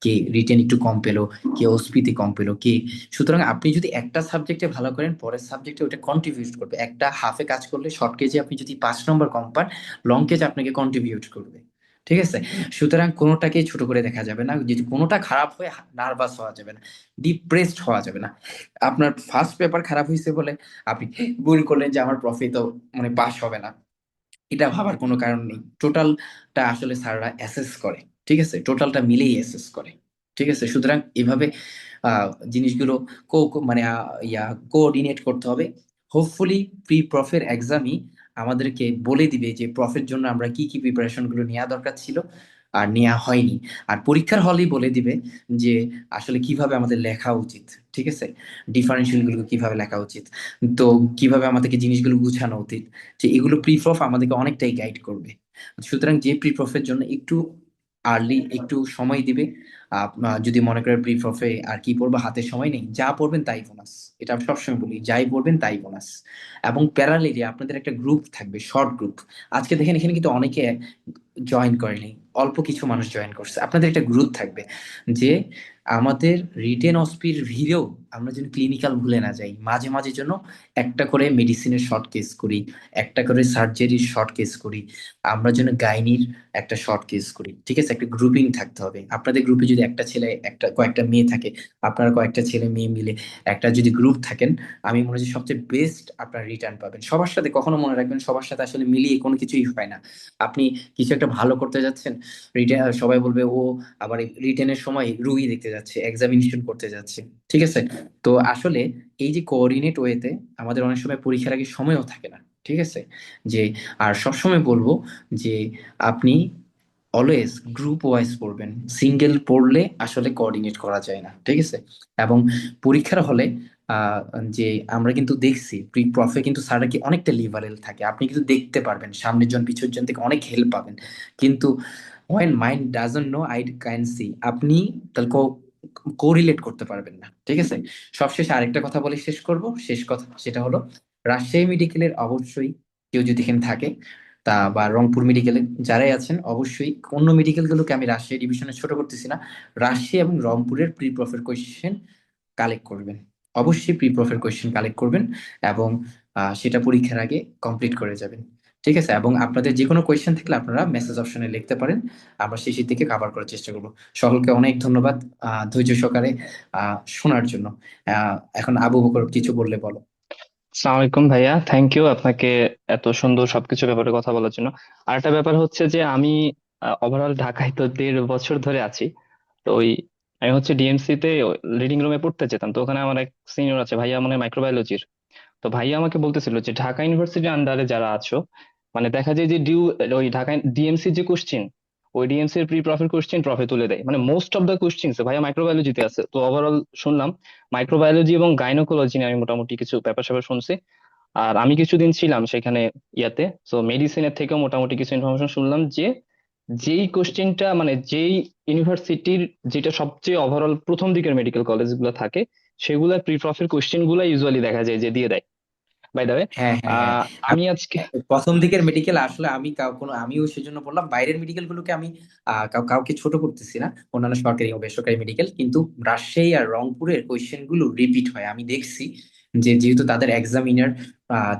কে রিটেন একটু কম পেলো, কে ওসপিতে কম পেলো, কে। সুতরাং আপনি যদি একটা সাবজেক্টে ভালো করেন, পরের সাবজেক্টে ওটা কন্ট্রিবিউট করবে। একটা হাফে কাজ করলে শর্ট কেজে আপনি যদি 5 নম্বর কম পান, লং কেজ আপনাকে কন্ট্রিবিউট করবে, ঠিক আছে? সুতরাং কোনোটাকেই ছোট করে দেখা যাবে না, যদি কোনোটা খারাপ হয় নার্ভাস হওয়া যাবে না, ডিপ্রেসড হওয়া যাবে না। আপনার ফার্স্ট পেপার খারাপ হয়েছে বলে আপনি ভুল করলেন যে আমার প্রফিট তো মানে পাস হবে না, এটা ভাবার কোনো কারণ নেই। টোটালটা আসলে স্যাররা অ্যাসেস করে, ঠিক আছে? টোটালটা মিলেই অ্যাসেস করে, ঠিক আছে? সুতরাং এভাবে জিনিসগুলো মানে কোঅর্ডিনেট করতে হবে। হোপফুলি প্রি প্রফের এক্সামই আমাদেরকে বলে দিবে যে প্রফের জন্য আমরা কি কি প্রিপারেশন গুলো নেওয়া দরকার ছিল আর নেওয়া হয়নি। আর পরীক্ষার হলেই বলে দিবে যে আসলে কিভাবে আমাদের লেখা উচিত, ঠিক আছে? ডিফারেন্সিয়াল গুলো কিভাবে লেখা উচিত, তো কিভাবে আমাদেরকে জিনিসগুলো গুছানো উচিত, যে এগুলো প্রি প্রফ আমাদেরকে অনেকটাই গাইড করবে। সুতরাং যে প্রি প্রফের জন্য একটু আর্লি একটু সময় দিবে, যদি মনে করেন প্রি প্রফে আর কি পড়বো, হাতে সময় নেই, যা পড়বেন তাই বোনাস। এটা আমি সবসময় বলি, যাই পড়বেন তাই বোনাস। এবং প্যারালেলি আপনাদের একটা গ্রুপ থাকবে, শর্ট গ্রুপ। আজকে দেখেন এখানে কিন্তু অনেকে জয়েন করেনি, অল্প কিছু মানুষ জয়েন করছে। আপনাদের একটা গ্রুপ থাকবে যে আমাদের রিটেন অস্পির ভিড়েও আমরা যেন ক্লিনিক্যাল ভুলে না যাই, মাঝে মাঝে যেন একটা করে মেডিসিনের শর্ট কেস করি, একটা করে সার্জারির শর্ট কেস করি, আমরা যেন গাইনির একটা শর্ট কেস করি, ঠিক আছে? একটা গ্রুপিং থাকতে হবে। আপনাদের গ্রুপে যদি একটা ছেলে একটা কয়েকটা মেয়ে থাকে, আপনারা কয়েকটা ছেলে মেয়ে মিলে একটা যদি গ্রুপ থাকেন, আমি মনে হয় যে সবচেয়ে বেস্ট আপনার রিটার্ন পাবেন। সবার সাথে কখনো মনে রাখবেন, সবার সাথে আসলে মিলিয়ে কোনো কিছুই হয় না। আপনি কিছু একটা ভালো করতে যাচ্ছেন, রিটেন সবাই বলবে ও আবার রিটেনের সময় রুগী দেখতে যাচ্ছে, এক্সামিনেশন করতে যাচ্ছে, ঠিক আছে? তো আসলে এই যে কোঅর্ডিনেট ওয়েতে আমাদের অনেক সময় পরীক্ষার আগে সময়ও থাকে না, ঠিক আছে? যে আর সবসময় বলবো যে আপনি অলওয়েজ গ্রুপ ওয়াইজ পড়বেন, সিঙ্গেল পড়লে আসলে কোঅর্ডিনেট করা যায় না, ঠিক আছে? এবং পরীক্ষার হলে আহ, যে আমরা কিন্তু দেখছি প্রি প্রফে কিন্তু স্যাররা কি অনেকটা লিবারেল থাকে, আপনি কিন্তু দেখতে পারবেন সামনের জন পিছের জন থেকে অনেক হেল্প পাবেন। কিন্তু when mind doesn't know I can see, আপনি তাহলে কোরিলেট করতে পারবেন না। ঠিক আছে, সবশেষে আরেকটা কথা বলে শেষ করব, শেষ কথা সেটা হলো রাজশাহী মেডিকেলের অবশ্যই কেউ যদি এখানে থাকে তা বা রংপুর মেডিকেলে যারাই আছেন, অবশ্যই অন্য মেডিকেল গুলোকে আমি রাজশাহী ডিভিশনে ছোট করতেছি না, রাজশাহী এবং রংপুরের প্রি প্রফের কোয়েশ্চেন কালেক্ট করবেন। অবশ্যই প্রি প্রফের কোয়েশ্চেন কালেক্ট করবেন এবং সেটা পরীক্ষার আগে কমপ্লিট করে যাবেন। ঠিক আছে, এবং আপনাদের যে কোনো কোয়েশ্চেন থাকলে আপনারা মেসেজ অপশনে লিখতে পারেন, আমরা সেই দিকে কভার করার চেষ্টা করব। সকলকে অনেক ধন্যবাদ ধৈর্য সহকারে শোনার জন্য। এখন আবু বকর কিছু বললে বলো। আসসালামু আলাইকুম ভাইয়া, থ্যাংক ইউ আপনাকে এত সুন্দর সবকিছু ব্যাপারে কথা বলার জন্য। আর একটা ব্যাপার হচ্ছে যে আমি ওভারঅল ঢাকায় তো 1.5 বছর ধরে আছি। তো আমি হচ্ছে ডিএমসি তে রিডিং রুমে পড়তে যেতাম, তো ওখানে আমার এক সিনিয়র আছে ভাইয়া, মানে মাইক্রোবায়োলজির। তো ভাইয়া আমাকে বলতেছিল যে ঢাকা ইউনিভার্সিটির আন্ডারে যারা আছো, মানে দেখা যায় যে ওই ঢাকা ডিএমসি যে কোশ্চিন, ওই ডিএমসি এর প্রি প্রফের কোশ্চিন প্রফে তুলে দেয়, মানে মোস্ট অফ দ্য কোশ্চিন ভাইয়া মাইক্রোবায়োলজিতে আছে। তো ওভারঅল শুনলাম মাইক্রোবায়োলজি এবং গাইনোকোলজি নিয়ে আমি মোটামুটি কিছু ব্যাপার স্যাপার শুনছি। আর আমি কিছুদিন ছিলাম সেখানে ইয়াতে, তো মেডিসিনের থেকেও মোটামুটি কিছু ইনফরমেশন শুনলাম যে যেই কোশ্চেনটা, মানে যেই ইউনিভার্সিটির যেটা সবচেয়ে ওভারঅল প্রথম দিকের মেডিকেল কলেজ গুলো থাকে, সেগুলোর প্রি প্রফের কোশ্চেন গুলা ইউজুয়ালি দেখা যায় যে দিয়ে দেয়। বাই দ্য ওয়ে, হ্যাঁ, হ্যাঁ, হ্যাঁ। আমি আজকে প্রথম দিকের মেডিকেল আসলে আমি আমিও সেজন্য বললাম বাইরের মেডিকেল গুলোকে আমি কাউকে ছোট করতেছি না, অন্যান্য সরকারি ও বেসরকারি মেডিকেল, কিন্তু রাজশাহী আর রংপুরের কোয়েশ্চেন গুলো রিপিট হয় আমি দেখছি। যে যেহেতু তাদের এক্সামিনার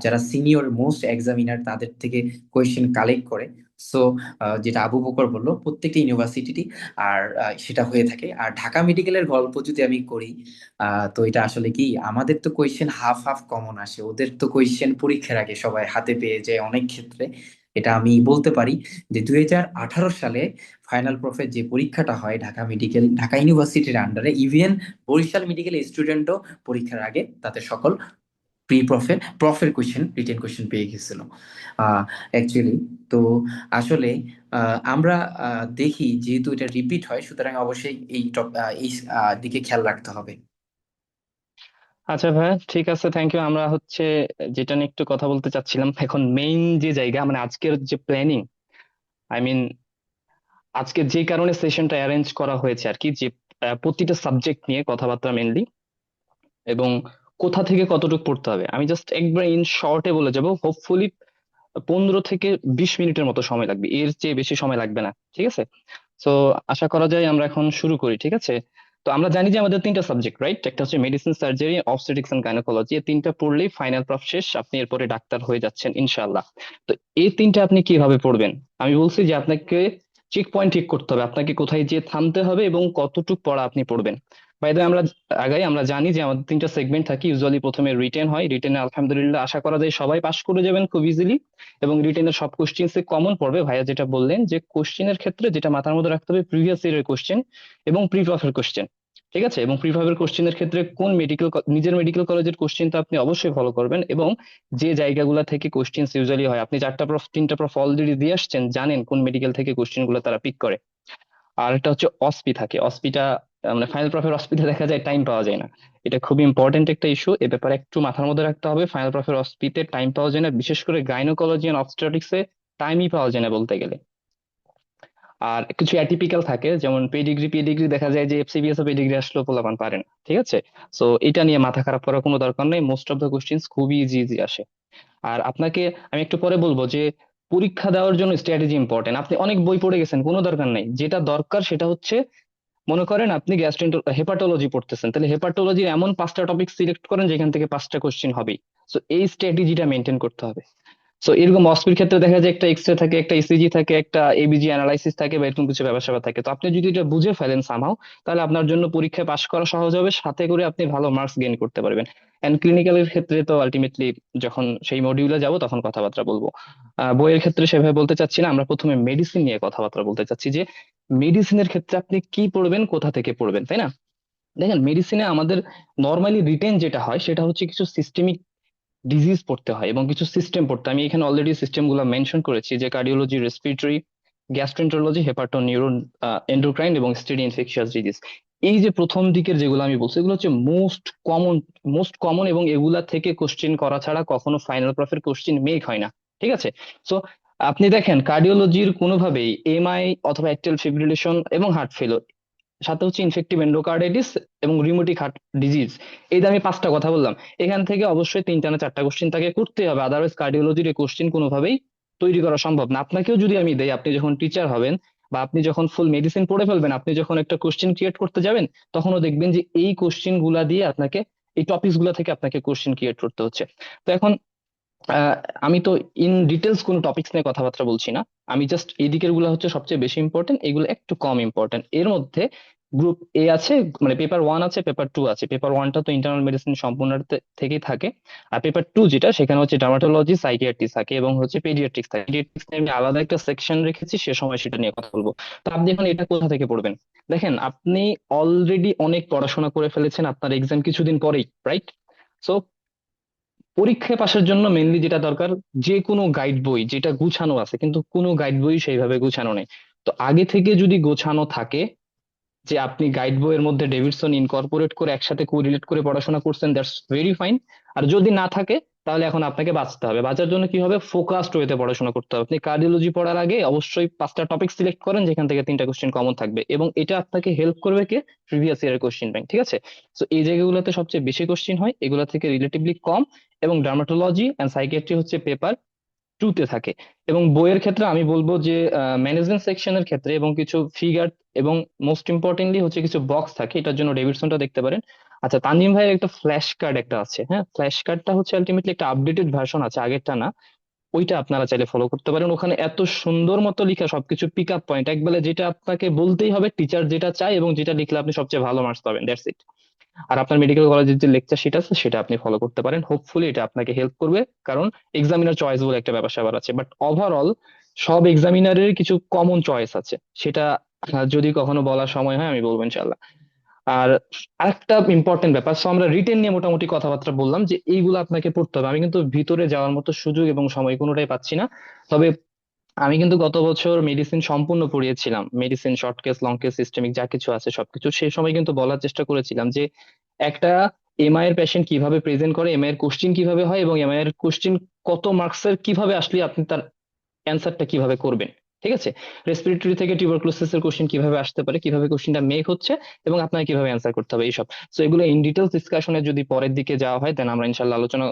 যারা সিনিয়র মোস্ট এক্সামিনার তাদের থেকে কোয়েশ্চেন কালেক্ট করে, সো যেটা আবু বকর বললো প্রত্যেকটা ইউনিভার্সিটি আর সেটা হয়ে থাকে। আর ঢাকা মেডিকেলের গল্প যদি আমি করি, তো এটা আসলে কি আমাদের তো কোয়েশ্চেন হাফ হাফ কমন আসে, ওদের তো কোয়েশ্চেন পরীক্ষার আগে সবাই হাতে পেয়ে যায় অনেক ক্ষেত্রে। এটা আমি বলতে পারি যে 2018 সালে ফাইনাল প্রফের যে পরীক্ষাটা হয় ঢাকা ইউনিভার্সিটির আন্ডারে, ইভিএন বরিশাল মেডিকেল স্টুডেন্টও পরীক্ষার আগে তাদের সকল প্রি প্রফের কোয়েশ্চেন রিটেন কোয়েশ্চেন পেয়ে গেছিল অ্যাকচুয়ালি। তো আসলে আমরা দেখি যেহেতু এটা রিপিট হয়, সুতরাং অবশ্যই এই দিকে খেয়াল রাখতে হবে। আচ্ছা ভাই, ঠিক আছে, থ্যাংক ইউ। আমরা হচ্ছে যেটা নিয়ে একটু কথা বলতে চাচ্ছিলাম এখন, মেইন যে জায়গা, মানে আজকের যে প্ল্যানিং, আই মিন আজকে যে কারণে সেশনটা অ্যারেঞ্জ করা হয়েছে আর কি, যে প্রতিটা সাবজেক্ট নিয়ে কথাবার্তা মেনলি, এবং কোথা থেকে কতটুকু পড়তে হবে, আমি জাস্ট একবার ইন শর্টে বলে যাব। হোপফুলি 15 থেকে 20 মিনিটের মতো সময় লাগবে, এর চেয়ে বেশি সময় লাগবে না, ঠিক আছে? তো আশা করা যায় আমরা এখন শুরু করি, ঠিক আছে? তো আমরা জানি যে আমাদের তিনটা সাবজেক্ট, রাইট? একটা হচ্ছে medicine, surgery, obstetrics and gynaecology. এই তিনটা পড়লেই ফাইনাল প্রফ শেষ, আপনি এরপরে ডাক্তার হয়ে যাচ্ছেন ইনশাআল্লাহ। তো এই তিনটা আপনি কিভাবে পড়বেন? আমি বলছি যে আপনাকে চেক পয়েন্ট ঠিক করতে হবে, আপনাকে কোথায় যেয়ে থামতে হবে এবং কতটুক পড়া আপনি পড়বেন। বাইরে আমরা আগাই, আমরা জানি যে আমাদের তিনটা সেগমেন্ট থাকে। ইউজুয়ালি প্রথমে রিটেন হয়, রিটেনে আলহামদুলিল্লাহ আশা করা যায় সবাই পাশ করে যাবেন খুব ইজিলি, এবং রিটেনের সব কোশ্চেন কমন পড়বে। ভাইয়া যেটা বললেন যে কোশ্চেনের ক্ষেত্রে যেটা মাথার মধ্যে রাখতে হবে, প্রিভিয়াস ইয়ারের কোশ্চেন এবং প্রি প্রফের কোশ্চেন, ঠিক আছে? এবং প্রি প্রফের কোশ্চেনের ক্ষেত্রে কোন নিজের মেডিকেল কলেজের কোশ্চেন তো আপনি অবশ্যই ফলো করবেন, এবং যে জায়গাগুলো থেকে কোশ্চেন ইউজুয়ালি হয়, আপনি 3টা প্রফ অলরেডি দিয়ে আসছেন, জানেন কোন মেডিকেল থেকে কোশ্চেন গুলো তারা পিক করে। আর একটা হচ্ছে অসপি থাকে, অসপিটা মানে ফাইনাল প্রফের অসপিতে দেখা যায় টাইম পাওয়া যায় না। এটা খুবই ইম্পর্টেন্ট একটা ইস্যু, এ ব্যাপারে একটু মাথার মধ্যে রাখতে হবে। ফাইনাল প্রফের অসপিতে টাইম পাওয়া যায় না, বিশেষ করে গাইনোকোলজি এন্ড অবস্টেট্রিক্সে টাইমই পাওয়া যায় না বলতে গেলে। আর কিছু অ্যাটিপিক্যাল থাকে, যেমন পেডিগ্রি দেখা যায় যে এফসিবিএস ও পেডিগ্রি আসলেও পোলাপান পারে না, ঠিক আছে? সো এটা নিয়ে মাথা খারাপ করার কোনো দরকার নেই, মোস্ট অফ দ্য কোশ্চেন্স খুবই ইজি ইজি আসে। আর আপনাকে আমি একটু পরে বলবো যে পরীক্ষা দেওয়ার জন্য স্ট্র্যাটেজি ইম্পর্টেন্ট। আপনি অনেক বই পড়ে গেছেন, কোনো দরকার নেই। যেটা দরকার সেটা হচ্ছে, মনে করেন আপনি হেপাটোলজি পড়তেছেন, তাহলে হেপাটোলজির এমন 5টা টপিক সিলেক্ট করেন যেখান থেকে 5টা কোশ্চেন হবেই। সো এই স্ট্র্যাটেজিটা মেনটেন করতে হবে। সো এরকম অস্পির ক্ষেত্রে দেখা যায় একটা এক্সরে থাকে, একটা ইসিজি থাকে, একটা এবিজি অ্যানালাইসিস থাকে, বা এরকম কিছু ব্যাপার স্যাপার থাকে। তো আপনি যদি এটা বুঝে ফেলেন সামহাও, তাহলে আপনার জন্য পরীক্ষায় পাশ করা সহজ হবে, সাথে করে আপনি ভালো মার্কস গেইন করতে পারবেন। এন্ড ক্লিনিক্যালের ক্ষেত্রে তো আলটিমেটলি যখন সেই মডিউলে যাব তখন কথাবার্তা বলবো। বইয়ের ক্ষেত্রে সেভাবে বলতে চাচ্ছি না, আমরা প্রথমে মেডিসিন নিয়ে কথাবার্তা বলতে চাচ্ছি যে মেডিসিনের ক্ষেত্রে আপনি কি পড়বেন, কোথা থেকে পড়বেন, তাই না? দেখেন, মেডিসিনে আমাদের নর্মালি রিটেন যেটা হয় সেটা হচ্ছে কিছু সিস্টেমিক ডিজিজ পড়তে হয় এবং কিছু সিস্টেম পড়তে হয়। আমি এখানে অলরেডি সিস্টেম গুলো মেনশন করেছি, যে cardiology, respiratory, gastroenterology, hepato neuro, endocrine এবং স্টেডি ইনফেকশিয়াস ডিজিজ। এই যে প্রথম দিকের যেগুলো আমি বলছি এগুলো হচ্ছে মোস্ট কমন এবং এগুলা থেকে কোশ্চেন করা ছাড়া কখনো ফাইনাল প্রফের কোশ্চেন মেক হয় না। ঠিক আছে। সো আপনি দেখেন কার্ডিওলজির কোনোভাবেই এমআই অথবা অ্যাট্রিয়াল ফিব্রিলেশন এবং হার্ট ফেলোর, সাথে হচ্ছে ইনফেক্টিভ এন্ডোকার্ডাইটিস এবং রিউমেটিক হার্ট ডিজিজ, এই যে আমি পাঁচটা কথা বললাম, এখান থেকে অবশ্যই তিনটা না চারটা কোশ্চেন তাকে করতে হবে, আদারওয়াইজ কার্ডিওলজির এই কোশ্চেন কোনোভাবেই তৈরি করা সম্ভব না। আপনাকেও যদি আমি দেই, আপনি যখন টিচার হবেন বা আপনি যখন ফুল মেডিসিন পড়ে ফেলবেন, আপনি যখন একটা কোশ্চেন ক্রিয়েট করতে যাবেন, তখনও দেখবেন যে এই কোশ্চেন গুলা দিয়ে আপনাকে, এই টপিকস গুলা থেকে আপনাকে কোশ্চেন ক্রিয়েট করতে হচ্ছে। তো এখন আহ, আমি তো ইন ডিটেলস কোনো টপিকস নিয়ে কথাবার্তা বলছি না, আমি জাস্ট এই দিকের গুলো হচ্ছে সবচেয়ে বেশি ইম্পর্টেন্ট, এগুলো একটু কম ইম্পর্টেন্ট। এর মধ্যে গ্রুপ এ আছে, মানে পেপার ওয়ান আছে, পেপার টু আছে। পেপার ওয়ানটা তো ইন্টারনাল মেডিসিন সম্পূর্ণ থেকেই থাকে, আর পেপার টু যেটা, সেখানে হচ্ছে ডার্মাটোলজি, সাইকিয়াট্রিক্স থাকে এবং হচ্ছে পেডিয়াট্রিক্স থাকে। পেডিয়াট্রিক্স নিয়ে আমি আলাদা একটা সেকশন রেখেছি, সে সময় সেটা নিয়ে কথা বলবো। তো আপনি এখন এটা কোথা থেকে পড়বেন? দেখেন, আপনি অলরেডি অনেক পড়াশোনা করে ফেলেছেন, আপনার এক্সাম কিছুদিন পরেই, রাইট? সো পরীক্ষায় পাশের জন্য মেনলি যেটা দরকার, যে কোনো গাইড বই যেটা গুছানো আছে, কিন্তু কোনো গাইড বই সেইভাবে গুছানো নেই। তো আগে থেকে যদি গোছানো থাকে, যে আপনি গাইড বইয়ের মধ্যে ডেভিডসন ইনকর্পোরেট করে একসাথে কোরিলেট করে পড়াশোনা করছেন, দ্যাটস ভেরি ফাইন। আর যদি না থাকে, তাহলে এখন আপনাকে বাঁচতে হবে। বাঁচার জন্য কি হবে? ফোকাসড ওয়েতে পড়াশোনা করতে হবে। আপনি কার্ডিওলজি পড়ার আগে অবশ্যই পাঁচটা টপিক সিলেক্ট করেন যেখান থেকে তিনটা কোশ্চেন কমন থাকবে, এবং এটা আপনাকে হেল্প করবে কে? প্রিভিয়াস ইয়ারের কোশ্চেন ব্যাংক। ঠিক আছে। তো এই জায়গাগুলোতে সবচেয়ে বেশি কোশ্চেন হয়, এগুলো থেকে রিলেটিভলি কম। এবং ডার্মাটোলজি এন্ড সাইকিয়াট্রি হচ্ছে পেপার টুতে থাকে। এবং বইয়ের ক্ষেত্রে আমি বলবো যে ম্যানেজমেন্ট সেকশনের ক্ষেত্রে এবং কিছু ফিগার এবং মোস্ট ইম্পর্টেন্টলি হচ্ছে কিছু বক্স থাকে, এটার জন্য ডেভিডসনটা দেখতে পারেন। আচ্ছা, তানজিম ভাইয়ের একটা ফ্ল্যাশ কার্ড একটা আছে, হ্যাঁ, ফ্ল্যাশ কার্ডটা হচ্ছে আলটিমেটলি একটা আপডেটেড ভার্সন আছে, আগেরটা না। ওইটা আপনারা চাইলে ফলো করতে পারেন, ওখানে এত সুন্দর মতো লিখা সবকিছু পিক আপ পয়েন্ট একবেলা, যেটা আপনাকে বলতেই হবে টিচার যেটা চায় এবং যেটা লিখলে আপনি সবচেয়ে ভালো মার্কস পাবেন, দ্যাটস ইট। আর আপনার মেডিকেল কলেজের যে লেকচার শিট আছে সেটা আপনি ফলো করতে পারেন, হোপফুলি এটা আপনাকে হেল্প করবে। কারণ এক্সামিনার চয়েস বলে একটা ব্যাপার স্যাপার আছে, বাট ওভারঅল সব এক্সামিনারের কিছু কমন চয়েস আছে, সেটা যদি কখনো বলার সময় হয় আমি বলবো ইনশাল্লাহ। আর আরেকটা ইম্পর্টেন্ট ব্যাপার, সো আমরা রিটেন নিয়ে মোটামুটি কথাবার্তা বললাম যে এইগুলো আপনাকে পড়তে হবে, আমি কিন্তু ভিতরে যাওয়ার মতো সুযোগ এবং সময় কোনোটাই পাচ্ছি না। তবে আমি কিন্তু গত বছর মেডিসিন সম্পূর্ণ পড়িয়েছিলাম, medicine short case, long case, systemic যা কিছু আছে সবকিছু। সেই সময় কিন্তু বলার চেষ্টা করেছিলাম যে একটা এমআই এর পেশেন্ট কিভাবে প্রেজেন্ট করে, এমআই এর কোশ্চিন কিভাবে হয়, এবং এমআই এর কোশ্চিন কত মার্কসের কিভাবে আসলে আপনি তার অ্যান্সারটা কিভাবে করবেন। ঠিক আছে। রেসপিরেটরি থেকে টিউবারকুলোসিস এর কোশ্চিন কিভাবে আসতে পারে, কিভাবে কোশ্চিনটা মেক হচ্ছে, এবং আপনাকে কিভাবে অ্যান্সার করতে হবে, এইসব। তো এগুলো ইন ডিটেলস ডিসকাশনে যদি পরের দিকে যাওয়া হয়, দেন আমরা ইনশাল্লাহ আলোচনা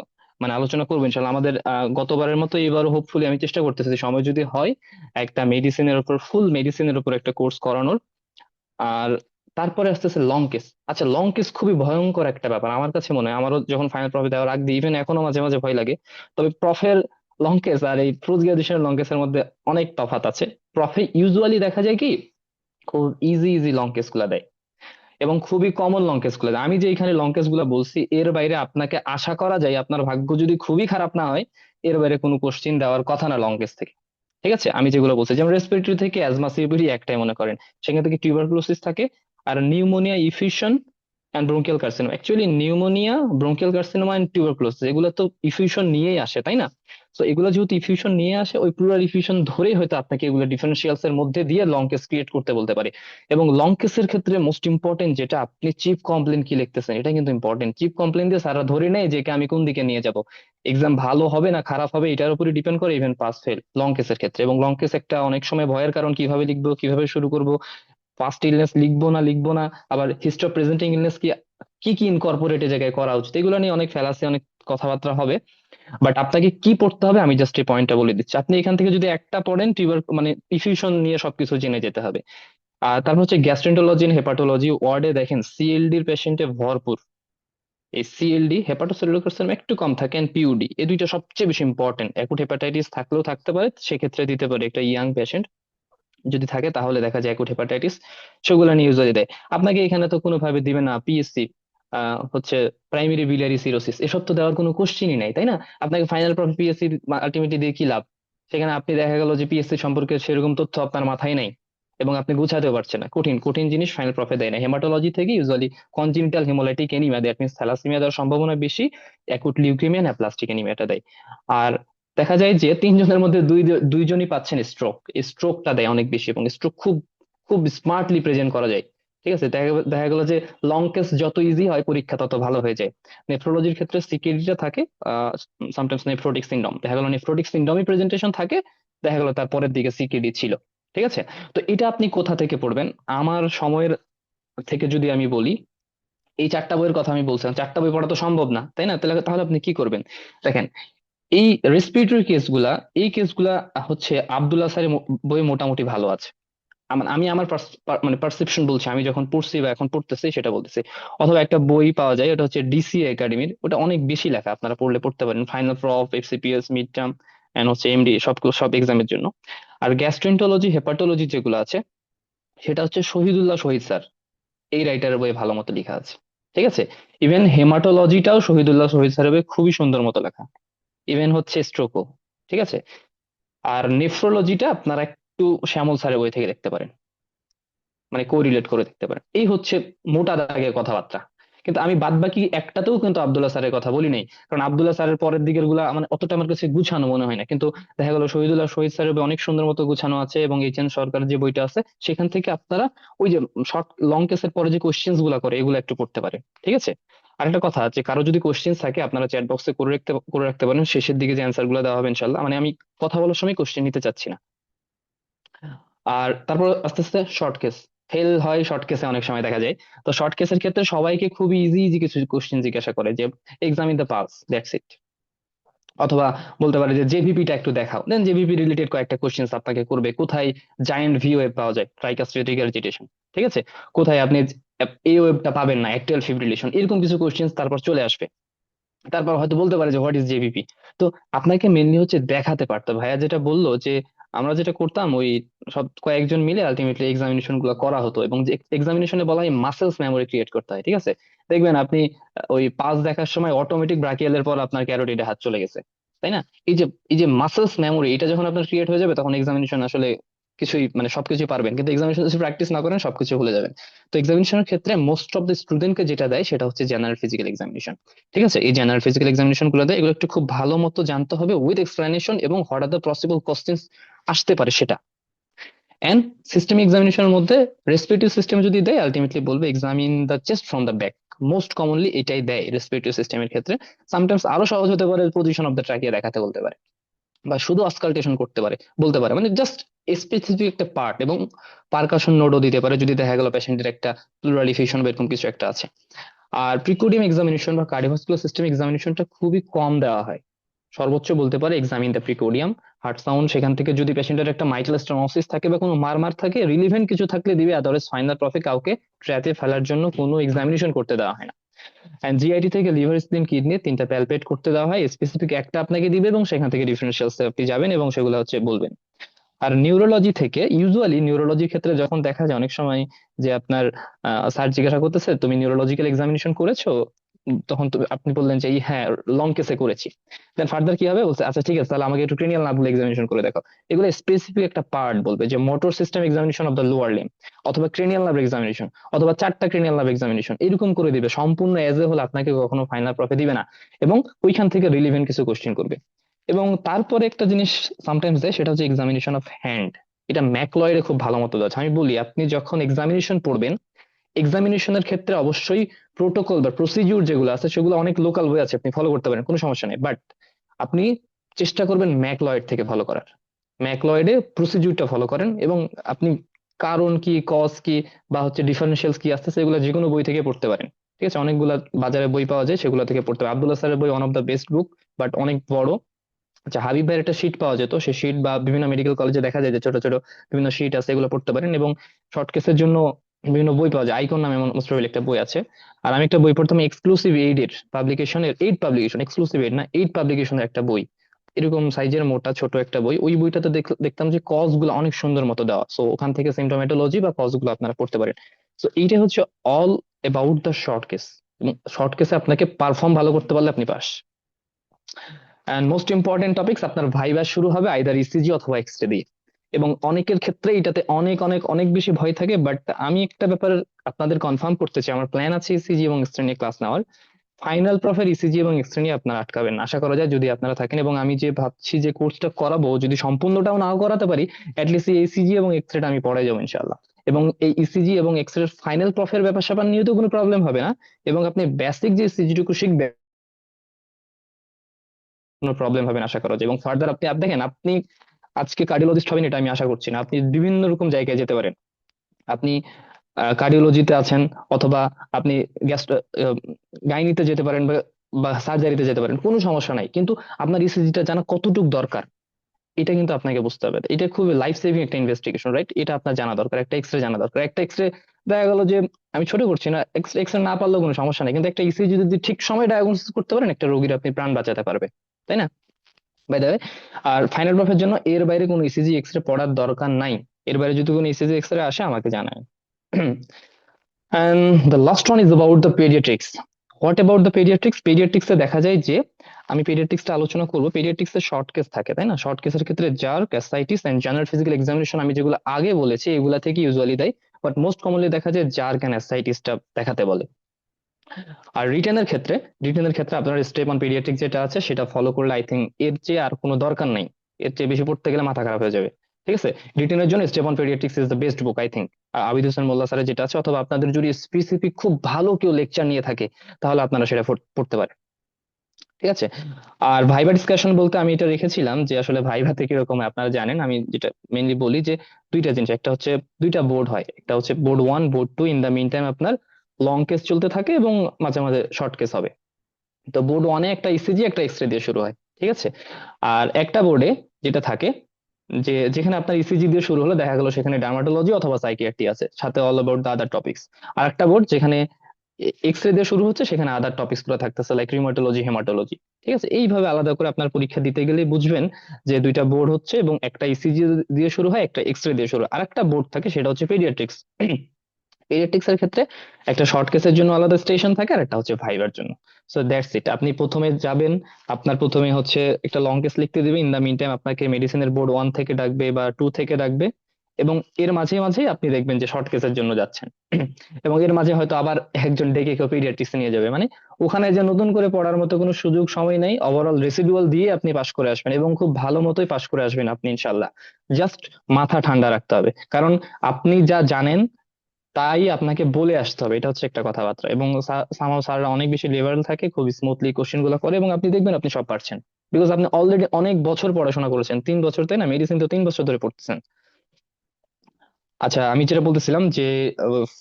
করবো ইনশাল্লাহ। আমাদের গতবারের মতো এবারও হোপফুলি আমি চেষ্টা করতেছি যে সময় যদি হয়, একটা মেডিসিনের উপর, ফুল মেডিসিনের উপর একটা কোর্স করানোর। আর তারপরে আসতেছে লং কেস। আচ্ছা, লং কেস খুবই ভয়ঙ্কর একটা ব্যাপার আমার কাছে মনে হয়, আমারও যখন ফাইনাল প্রফে দেওয়ার আগ দিয়ে, ইভেন এখনো মাঝে মাঝে ভয় লাগে। তবে প্রফের লং কেস আর এই পোস্ট গ্রাজুয়েশনের লং কেসের মধ্যে অনেক তফাৎ আছে। প্রফে ইউজুয়ালি দেখা যায় কি, খুব ইজি ইজি লং কেস গুলা দেয় এবং খুবই কমন লং কেস গুলা দেয়। আমি যে এখানে লং কেস গুলা বলছি, এর বাইরে আপনাকে আশা করা যায়, আপনার ভাগ্য যদি খুবই খারাপ না হয়, এর বাইরে কোনো কোশ্চিন দেওয়ার কথা না লং কেস থেকে। ঠিক আছে। আমি যেগুলো বলছি, যেমন রেসপিরেটরি থেকে অ্যাজমা, সিওপিডি একটাই মনে করেন, সেখান থেকে টিউবারকুলোসিস থাকে, আর pneumonia, effusion and bronchial carcinoma. Actually pneumonia, bronchial carcinoma and tuberculosis এগুলো তো ইফিউশন নিয়েই আসে, তাই না? তো এগুলো যেহেতু ইফিউশন নিয়ে আসে, ওই প্লুরাল ইফিউশন ধরেই হয়তো আপনাকে এগুলো ডিফারেন্সিয়ালস এর মধ্যে দিয়ে লং কেস ক্রিয়েট করতে বলতে পারে। এবং লং কেসের ক্ষেত্রে মোস্ট ইম্পর্টেন্ট যেটা, আপনি চিফ কমপ্লেন কি লিখতেছেন, এটা কিন্তু ইম্পর্টেন্ট। চিফ কমপ্লেন দিয়ে সারা ধরে নেয় যে একে আমি কোন দিকে নিয়ে যাব, এক্সাম ভালো হবে না খারাপ হবে এটার উপরে ডিপেন্ড করে ইভেন পাস ফেল লং কেসের ক্ষেত্রে। এবং লং কেস একটা অনেক সময় ভয়ের কারণ, কিভাবে লিখবো, কিভাবে শুরু করব, পাস্ট ইলনেস লিখবো না লিখবো না, আবার হিস্ট্রি অফ প্রেজেন্টিং ইলনেস কি, কি কি ইনকর্পোরেট এ জায়গায় করা উচিত, এগুলো নিয়ে অনেক ফেলাসি, অনেক কথাবার্তা হবে। বাট আপনাকে কি পড়তে হবে আমি জাস্ট এই পয়েন্টটা বলে দিচ্ছি, আপনি এখান থেকে যদি একটা পড়েন, মানে ইফিউশন নিয়ে সবকিছু জেনে যেতে হবে। আর তারপর হচ্ছে গ্যাস্ট্রেন্টোলজি, হেপাটোলজি, ওয়ার্ডে দেখেন সিএলডি এর পেশেন্টে ভরপুর। এই সিএলডি, হেপাটোসেলুলার কার্সিনোমা একটু কম থাকে, এন্ড পিইউডি, এই দুইটা সবচেয়ে বেশি ইম্পর্টেন্ট। অ্যাকুট হেপাটাইটিস থাকলেও থাকতে পারে, সেক্ষেত্রে দিতে পারে একটা ইয়াং পেশেন্ট, যদি থাকে তাহলে দেখা যায় অ্যাকুট হেপাটাইটিস, সেগুলো নিয়ে ইউজুয়ালি দেয়। আপনাকে এখানে তো কোনোভাবে দিবে না পিএসসি, হচ্ছে প্রাইমারি বিলিয়ারি সিরোসিস, এসব তো দেওয়ার কোনো কোশ্চেনই নাই, তাই না? আপনাকে ফাইনাল প্রফ পিএসসি আলটিমেটলি দিয়ে কি লাভ? সেখানে আপনি দেখা গেল যে পিএসসি সম্পর্কে সেরকম তথ্য আপনার মাথায় নাই এবং আপনি গুছাতেও পারছেন না, কঠিন কঠিন জিনিস ফাইনাল প্রফে দেয় না। হেমাটোলজি থেকে usually congenital haemolytic anaemia, that means thalassaemia দেওয়ার সম্ভাবনা বেশি, অ্যাকুট লিউকেমিয়া, অ্যাপ্লাস্টিক এনিমিয়াটা দেয়। আর দেখা যায় যে তিনজনের মধ্যে দুইজনই পাচ্ছেন স্ট্রোক, এই স্ট্রোকটা দেয় অনেক বেশি, এবং স্ট্রোক খুব খুব স্মার্টলি প্রেজেন্ট করা যায়। ঠিক আছে, দেখা গেল যে লং কেস যত ইজি হয় পরীক্ষা তত ভালো হয়ে যায়। নেফ্রোলজির ক্ষেত্রে সিকিউরিটিটা থাকে, সামটাইমস নেফ্রোটিক সিনড্রোম, দেখা গেল নেফ্রোটিক সিনড্রোমই প্রেজেন্টেশন থাকে, দেখা গেল তার পরের দিকে সিকিউরিটি ছিল। ঠিক আছে, তো এটা আপনি কোথা থেকে পড়বেন? আমার সময়ের থেকে যদি আমি বলি, এই চারটা বইয়ের কথা আমি বলছিলাম, চারটা বই পড়া তো সম্ভব না, তাই না? তাহলে তাহলে আপনি কি করবেন? দেখেন, এই রেসপিরেটরি কেসগুলা, এই কেসগুলা হচ্ছে আব্দুল্লাহ স্যারের বই মোটামুটি ভালো আছে। আমি আমার মানে পারসেপশন বলছি, আমি যখন পড়ছি বা এখন পড়তেছি সেটা বলতেছি। অথবা একটা বই পাওয়া যায়, ওটা হচ্ছে ডিসিএ একাডেমির, ওটা অনেক বেশি লেখা, আপনারা পড়লে পড়তে পারেন, final proof, FCPS, mid term and হচ্ছে এমডি, সব এক্সামের জন্য। আর গ্যাস্ট্রোএন্টারোলজি, হেপাটোলজি যেগুলো আছে, সেটা হচ্ছে শহীদুল্লাহ শহীদ স্যার, এই রাইটারের বই ভালো মতো লেখা আছে। ঠিক আছে, ইভেন হেমাটোলজিটাও শহীদুল্লাহ শহীদ স্যারের বই খুবই সুন্দর মতো লেখা, ইভেন হচ্ছে স্ট্রোকও। ঠিক আছে, আর নেফ্রোলজিটা আপনারা একটু শ্যামল স্যারের বই থেকে দেখতে পারেন, মানে কোরিলেট করে দেখতে পারেন। এই হচ্ছে মোটা দাগের কথাবার্তা। কিন্তু আমি বাদ বাকি একটাতেও কিন্তু আব্দুল্লাহ স্যারের কথা বলি নাই, কারণ আব্দুল্লাহ স্যারের পরের দিকের গুলা মানে অতটা আমার কাছে গুছানো মনে হয় না। কিন্তু দেখা গেল শহীদুল্লাহ শহীদ স্যারের বই অনেক সুন্দর মতো গুছানো আছে, এবং এইচ এন সরকার যে বইটা আছে সেখান থেকে আপনারা ওই যে শর্ট লং কেসের পরে যে কোশ্চেন্স গুলা করে এগুলো একটু পড়তে পারে। ঠিক আছে, আরেকটা কথা, যে কারো যদি কোশ্চেন্স থাকে আপনারা চ্যাট বক্সে করে রাখতে পারেন, শেষের দিকে যে অ্যান্সার গুলো দেওয়া হবে ইনশাল্লাহ, মানে আমি কথা বলার সময় কোশ্চেন নিতে চাচ্ছি না। আর তারপর আস্তে আস্তে শর্ট কেস, ফেল হয় শর্ট কেসে অনেক সময় দেখা যায়। তো শর্ট কেসের ক্ষেত্রে সবাইকে খুবই ইজি ইজি কিছু কোশ্চেন জিজ্ঞাসা করে, যে examine the pass, that's it. অথবা বলতে পারে যে জেভিপিটা একটু দেখাও, দেন জেভিপি রিলেটেড কয়েকটা কোশ্চেন আপনাকে করবে, কোথায় জায়ান্ট ভি ওয়েভ পাওয়া যায়, ট্রাইকাস্ট্রেটিক রেজিটেশন, ঠিক আছে, কোথায় আপনি এই ওয়েভটা পাবেন না, অ্যাক্টিয়াল ফিব্রিলেশন, এরকম কিছু কোশ্চেন তারপর চলে আসবে। তারপর হয়তো বলতে পারে যে হোয়াট ইজ জেভিপি। তো আপনাকে মেনলি হচ্ছে দেখাতে পারতো, ভাইয়া যেটা বললো যে আমরা যেটা করতাম ওই সব কয়েকজন মিলে আলটিমেটলি এক্সামিনেশন গুলো করা হতো, এবং যে এক্সামিনেশনে বলা হয় মাসেলস মেমোরি ক্রিয়েট করতে হয়। ঠিক আছে, দেখবেন আপনি ওই পাস দেখার সময় অটোমেটিক ব্রাকিয়ালের পর আপনার ক্যারোটিডে হাত চলে গেছে, তাই না? এই যে মাসেলস মেমোরি, এটা যখন আপনার ক্রিয়েট হয়ে যাবে তখন এক্সামিনেশন আসলে কিছুই মানে সবকিছুই পারবেন, কিন্তু এক্সামিনেশন যদি প্র্যাকটিস না করেন সবকিছু ভুলে যাবেন। তো এক্সামিনেশনের ক্ষেত্রে মোস্ট অফ দ্য স্টুডেন্টকে যেটা দেয় সেটা হচ্ছে জেনারেল ফিজিক্যাল এক্সামিনেশন। ঠিক আছে, এই জেনারেল ফিজিক্যাল এক্সামিনেশন গুলোতে এগুলো একটু খুব ভালো মতো জানতে হবে উইথ এক্সপ্লেনেশন, এবং what are the possible questions আসতে পারে সেটা। এন্ড সিস্টেমিক এক্সামিনেশনের মধ্যে রেসপিরেটরি সিস্টেম যদি দেয় আলটিমেটলি বলবে examine the chest from the back, most commonly এটাই দেয় রেসপিরেটরি সিস্টেমের ক্ষেত্রে। সামটাইমস আরো সহজ হতে পারে, পজিশন অফ দ্য ট্রাকিয়া দেখাতে বলতে পারে, বা শুধু অস্কালটেশন করতে পারে, বলতে পারে, মানে জাস্ট স্পেসিফিক একটা পার্ট, এবং পারকাশন নোডও দিতে পারে যদি দেখা গেল পেশেন্টের একটা প্লুরাল এফিউশন বা এরকম কিছু একটা আছে। আর প্রিকোডিয়াম এক্সামিনেশন বা কার্ডিওভাস্কুলার সিস্টেম এক্সামিনেশনটা খুবই কম দেওয়া হয়, সর্বোচ্চ বলতে পারে এক্সামিন দ্য প্রিকোডিয়াম, হার্ট সাউন্ড, সেখান থেকে যদি পেশেন্টের একটা মাইটাল স্টেনোসিস থাকে বা কোনো মারমার থাকে, রিলিভেন্ট কিছু থাকলে দিবে, আদারওয়াইজ ফাইনাল প্রফে কাউকে ট্র্যাতে ফেলার জন্য কোনো এক্সামিনেশন করতে দেওয়া হয় না। এন্ড জিআইটি থেকে লিভার, স্প্লিন, কিডনি তিনটা প্যালপেট করতে দেওয়া হয়, স্পেসিফিক একটা আপনাকে দিবে, এবং সেখান থেকে ডিফারেন্সিয়াল আপনি যাবেন এবং সেগুলো হচ্ছে বলবেন। আর নিউরোলজি থেকে ইউজুয়ালি নিউরোলজির ক্ষেত্রে যখন দেখা যায় অনেক সময় যে আপনার স্যার জিজ্ঞাসা করতেছে তুমি নিউরোলজিক্যাল এক্সামিনেশন করেছো, তখন আপনি বললেন যে হ্যাঁ লং কেসে করেছি। দেন ফার্দার কি হবে, বলছে আচ্ছা ঠিক আছে তাহলে আমাকে একটু ক্রেনিয়াল নার্ভ এক্সামিনেশন করে দেখো। এগুলো স্পেসিফিক একটা পার্ট বলবে, যে motor system examination of the lower limb, অথবা ক্রেনিয়াল নার্ভ এক্সামিনেশন, অথবা চারটা ক্রেনিয়াল নার্ভ এক্সামিনেশন, এরকম করে দিবে, সম্পূর্ণ এজ এ হল আপনাকে কখনো ফাইনাল প্রফে দিবে না, এবং ওইখান থেকে রিলিভেন্ট কিছু কোশ্চেন করবে। এবং তারপরে একটা জিনিস সামটাইমস দেয়, সেটা হচ্ছে এক্সামিনেশন অফ হ্যান্ড। এটা ম্যাকলয়েডে খুব ভালো মতো আছে। আমি বলি আপনি যখন এক্সামিনেশন পড়বেন, এক্সামিনেশনের ক্ষেত্রে অবশ্যই প্রোটোকল বা প্রসিডিউর যেগুলো আছে সেগুলো অনেক লোকাল বই আছে, আপনি ফলো করতে পারেন, কোনো সমস্যা নেই, বাট আপনি চেষ্টা করবেন ম্যাকলয়েড থেকে ফলো করার। ম্যাকলয়েডে প্রসিডিউরটা ফলো করেন, এবং আপনি কারণ কি, কজ কি, বা হচ্ছে ডিফারেন্সিয়ালস কি আসতেছে, এগুলো যে কোনো বই থেকে পড়তে পারেন। ঠিক আছে, অনেকগুলা বাজারে বই পাওয়া যায়, সেগুলো থেকে পড়তে হবে। আব্দুল্লাহ স্যারের বই one of the best book, but অনেক বড়। আচ্ছা, হাবিব ভাইয়ের একটা শীট পাওয়া যেত, সেই শীট বা বিভিন্ন মেডিকেল কলেজে দেখা যায় যে ছোট ছোট বিভিন্ন শীট আছে, এগুলো পড়তে পারেন। এবং শর্ট কেসের জন্য বিভিন্ন বই পাওয়া যায়, আইকন নামে মোস্ট প্রবাবলি একটা বই আছে। আর আমি একটা বই পড়তাম এক্সক্লুসিভ এইড এর পাবলিকেশনের, এইড পাবলিকেশন, এক্সক্লুসিভ এইড না, এইড পাবলিকেশনের একটা বই, এরকম সাইজের মোটা ছোট একটা বই। ওই বইটাতে দেখতাম যে কজ গুলো অনেক সুন্দর মতো দেওয়া, সো ওখান থেকে সিমটোমেটোলজি বা কজ গুলো আপনারা পড়তে পারেন। তো এইটা হচ্ছে all about the short case, এবং শর্ট কেসে আপনাকে পারফর্ম ভালো করতে পারলে আপনি pass. And most important topics, আপনার ভাইবা শুরু হবে আইদার ইসিজি অথবা এক্সরে দিয়ে। এবং অনেকের ক্ষেত্রে এটাতে অনেক অনেক অনেক বেশি ভয় থাকে, বাট আমি একটা ব্যাপার আপনাদের কনফার্ম করতে চাই, আমার প্ল্যান আছে ইসিজি এবং এক্সরে নিয়ে ক্লাস নেওয়ার। ফাইনাল প্রফের ইসিজি এবং এক্সরে নিয়ে আপনারা আটকাবেন না, আশা করা যায় যদি আপনারা থাকেন। এবং আমি যে ভাবছি যে কোর্সটা করাবো, যদি সম্পূর্ণটাও নাও করাতে পারি, অ্যাটলিস্ট ইসিজি এবং এক্সরেটা আমি পড়াই যাবো ইনশাল্লাহ। এবং এই ইসিজি এবং এক্সরে ফাইনাল প্রফের ব্যাপার স্যাপার নিয়ে তো কোনো প্রবলেম হবে না, এবং আপনি বেসিক যে ইসিজিটুকু শিখবেন কোনো প্রবলেম হবে না আশা করা যায়। এবং ফার্দার আপনি দেখেন, আপনি আজকে কার্ডিওলজিস্ট হবেন এটা আমি আশা করছি না, আপনি বিভিন্ন রকম জায়গায় যেতে পারেন। আপনি কার্ডিওলজিতে আছেন, অথবা আপনি গ্যাস্ট্রো গাইনিতে যেতে পারেন, বা সার্জারিতে যেতে পারেন, কোনো সমস্যা নাই, কিন্তু আপনার ইসিজিটা জানা কতটুকু দরকার এটা কিন্তু আপনাকে বুঝতে হবে। এটা খুবই লাইফ সেভিং একটা ইনভেস্টিগেশন, রাইট? এটা আপনার জানা দরকার। একটা এক্সরে জানা দরকার। একটা এক্সরে দেখা গেল যে, আমি ছোট করছি না, এক্সরে না পারলেও কোনো সমস্যা নেই, কিন্তু একটা ইসিজি যদি ঠিক সময় ডায়াগনোসিস করতে পারেন, একটা রোগীর আপনি প্রাণ বাঁচাতে পারবে, তাই না? বাই দ্য ওয়ে, আর ফাইনাল প্রফের জন্য এর বাইরে কোনো ইসিজি এক্সরে পড়ার দরকার নাই। এর বাইরে যদি কোনো ইসিজি এক্সরে আসে আমাকে জানায়। And the last one is about the pediatrics. What about the pediatrics? Pediatrics এ দেখা যায় যে, আমি pediatrics টা আলোচনা করব। pediatrics এর শর্ট কেস থাকে, তাই না? শর্ট কেসের ক্ষেত্রে জার্ক, ascites and general physical examination আমি যেগুলো আগে বলেছি এগুলা থেকে ইউজুয়ালি দেয়, বাট মোস্ট কমনলি দেখা যায় জার্ক এন্ড অ্যাসাইটিসটা দেখাতে বলে। আর রিটেনের ক্ষেত্রে আপনার স্টেপ অন পিডিয়াট্রিক যেটা আছে সেটা ফলো করলে আই থিঙ্ক এর চেয়ে আর কোনো দরকার নাই। এর চেয়ে বেশি পড়তে গেলে মাথা খারাপ হয়ে যাবে। ঠিক আছে, রিটেনের জন্য step on paediatrics is the best book I think. Abid Hossain Molla স্যারের যেটা আছে, অথবা আপনাদের যদি স্পেসিফিক খুব ভালো কেউ লেকচার নিয়ে থাকে তাহলে আপনারা সেটা পড়তে পারেন। ঠিক আছে। আর ভাইভা ডিসকাশন বলতে আমি এটা রেখেছিলাম যে আসলে ভাইভাতে কিরকম হয় আপনারা জানেন। আমি যেটা মেইনলি বলি যে দুইটা জিনিস, একটা হচ্ছে দুইটা বোর্ড হয়, একটা হচ্ছে board 1, board 2। In the mean time আপনার লং কেস চলতে থাকে এবং মাঝে মাঝে শর্ট কেস হবে। তো বোর্ড 1-এ একটা ইসিজি একটা এক্সরে দিয়ে শুরু হয়, ঠিক আছে। আর একটা বোর্ডে যেটা থাকে, যে যেখানে আপনার ইসিজি দিয়ে শুরু হলো, দেখা গেল সেখানে ডার্মাটোলজি অথবা সাইকিয়াট্রি আছে, সাথে all about the other topics. আর একটা বোর্ড যেখানে এক্সরে দিয়ে শুরু হচ্ছে, সেখানে আদার টপিকস গুলো থাকতেছে, লাইক রিউমাটোলজি, হেমাটোলজি। ঠিক আছে, এইভাবে আলাদা করে আপনার পরীক্ষা দিতে গেলে বুঝবেন যে দুইটা বোর্ড হচ্ছে, এবং একটা ইসিজি দিয়ে শুরু হয়, একটা এক্সরে দিয়ে শুরু হয়। আর একটা বোর্ড থাকে সেটা হচ্ছে পেডিয়াট্রিক্স। পেডিয়াট্রিক্স এর ক্ষেত্রে একটা শর্ট কেসের জন্য আলাদা স্টেশন থাকে, আর একটা হচ্ছে ভাইবার জন্য। So that's it. আপনি প্রথমে যাবেন, আপনার প্রথমে হচ্ছে একটা লং কেস লিখতে দিবে। ইন দা মিন টাইম আপনাকে মেডিসিনের বোর্ড 1 থেকে ডাকবে বা 2 থেকে ডাকবে, এবং এর মাঝে মাঝে আপনি দেখবেন যে শর্ট কেসের জন্য যাচ্ছেন। এবং এর মাঝে হয়তো আবার একজন ডেকে কেউ পিডিয়াট্রিক্স নিয়ে যাবে, মানে ওখানে যে নতুন করে পড়ার মতো কোনো সুযোগ সময় নেই। ওভারঅল রেসিডুয়াল দিয়ে আপনি পাশ করে আসবেন, এবং খুব ভালো মতোই পাশ করে আসবেন আপনি ইনশাল্লাহ। জাস্ট মাথা ঠান্ডা রাখতে হবে, কারণ আপনি যা জানেন তাই আপনাকে বলে আসতে হবে, এটা হচ্ছে একটা কথাবার্তা। এবং সামাও স্যাররা অনেক বেশি লেভেল থাকে, খুব স্মুথলি কোশ্চেন গুলো করে, এবং আপনি দেখবেন আপনি সব পারছেন, বিকজ আপনি অলরেডি অনেক বছর পড়াশোনা করেছেন, 3 বছর, তাই না? মেডিসিন তো 3 বছর ধরে পড়তেছেন। আচ্ছা, আমি যেটা বলতেছিলাম যে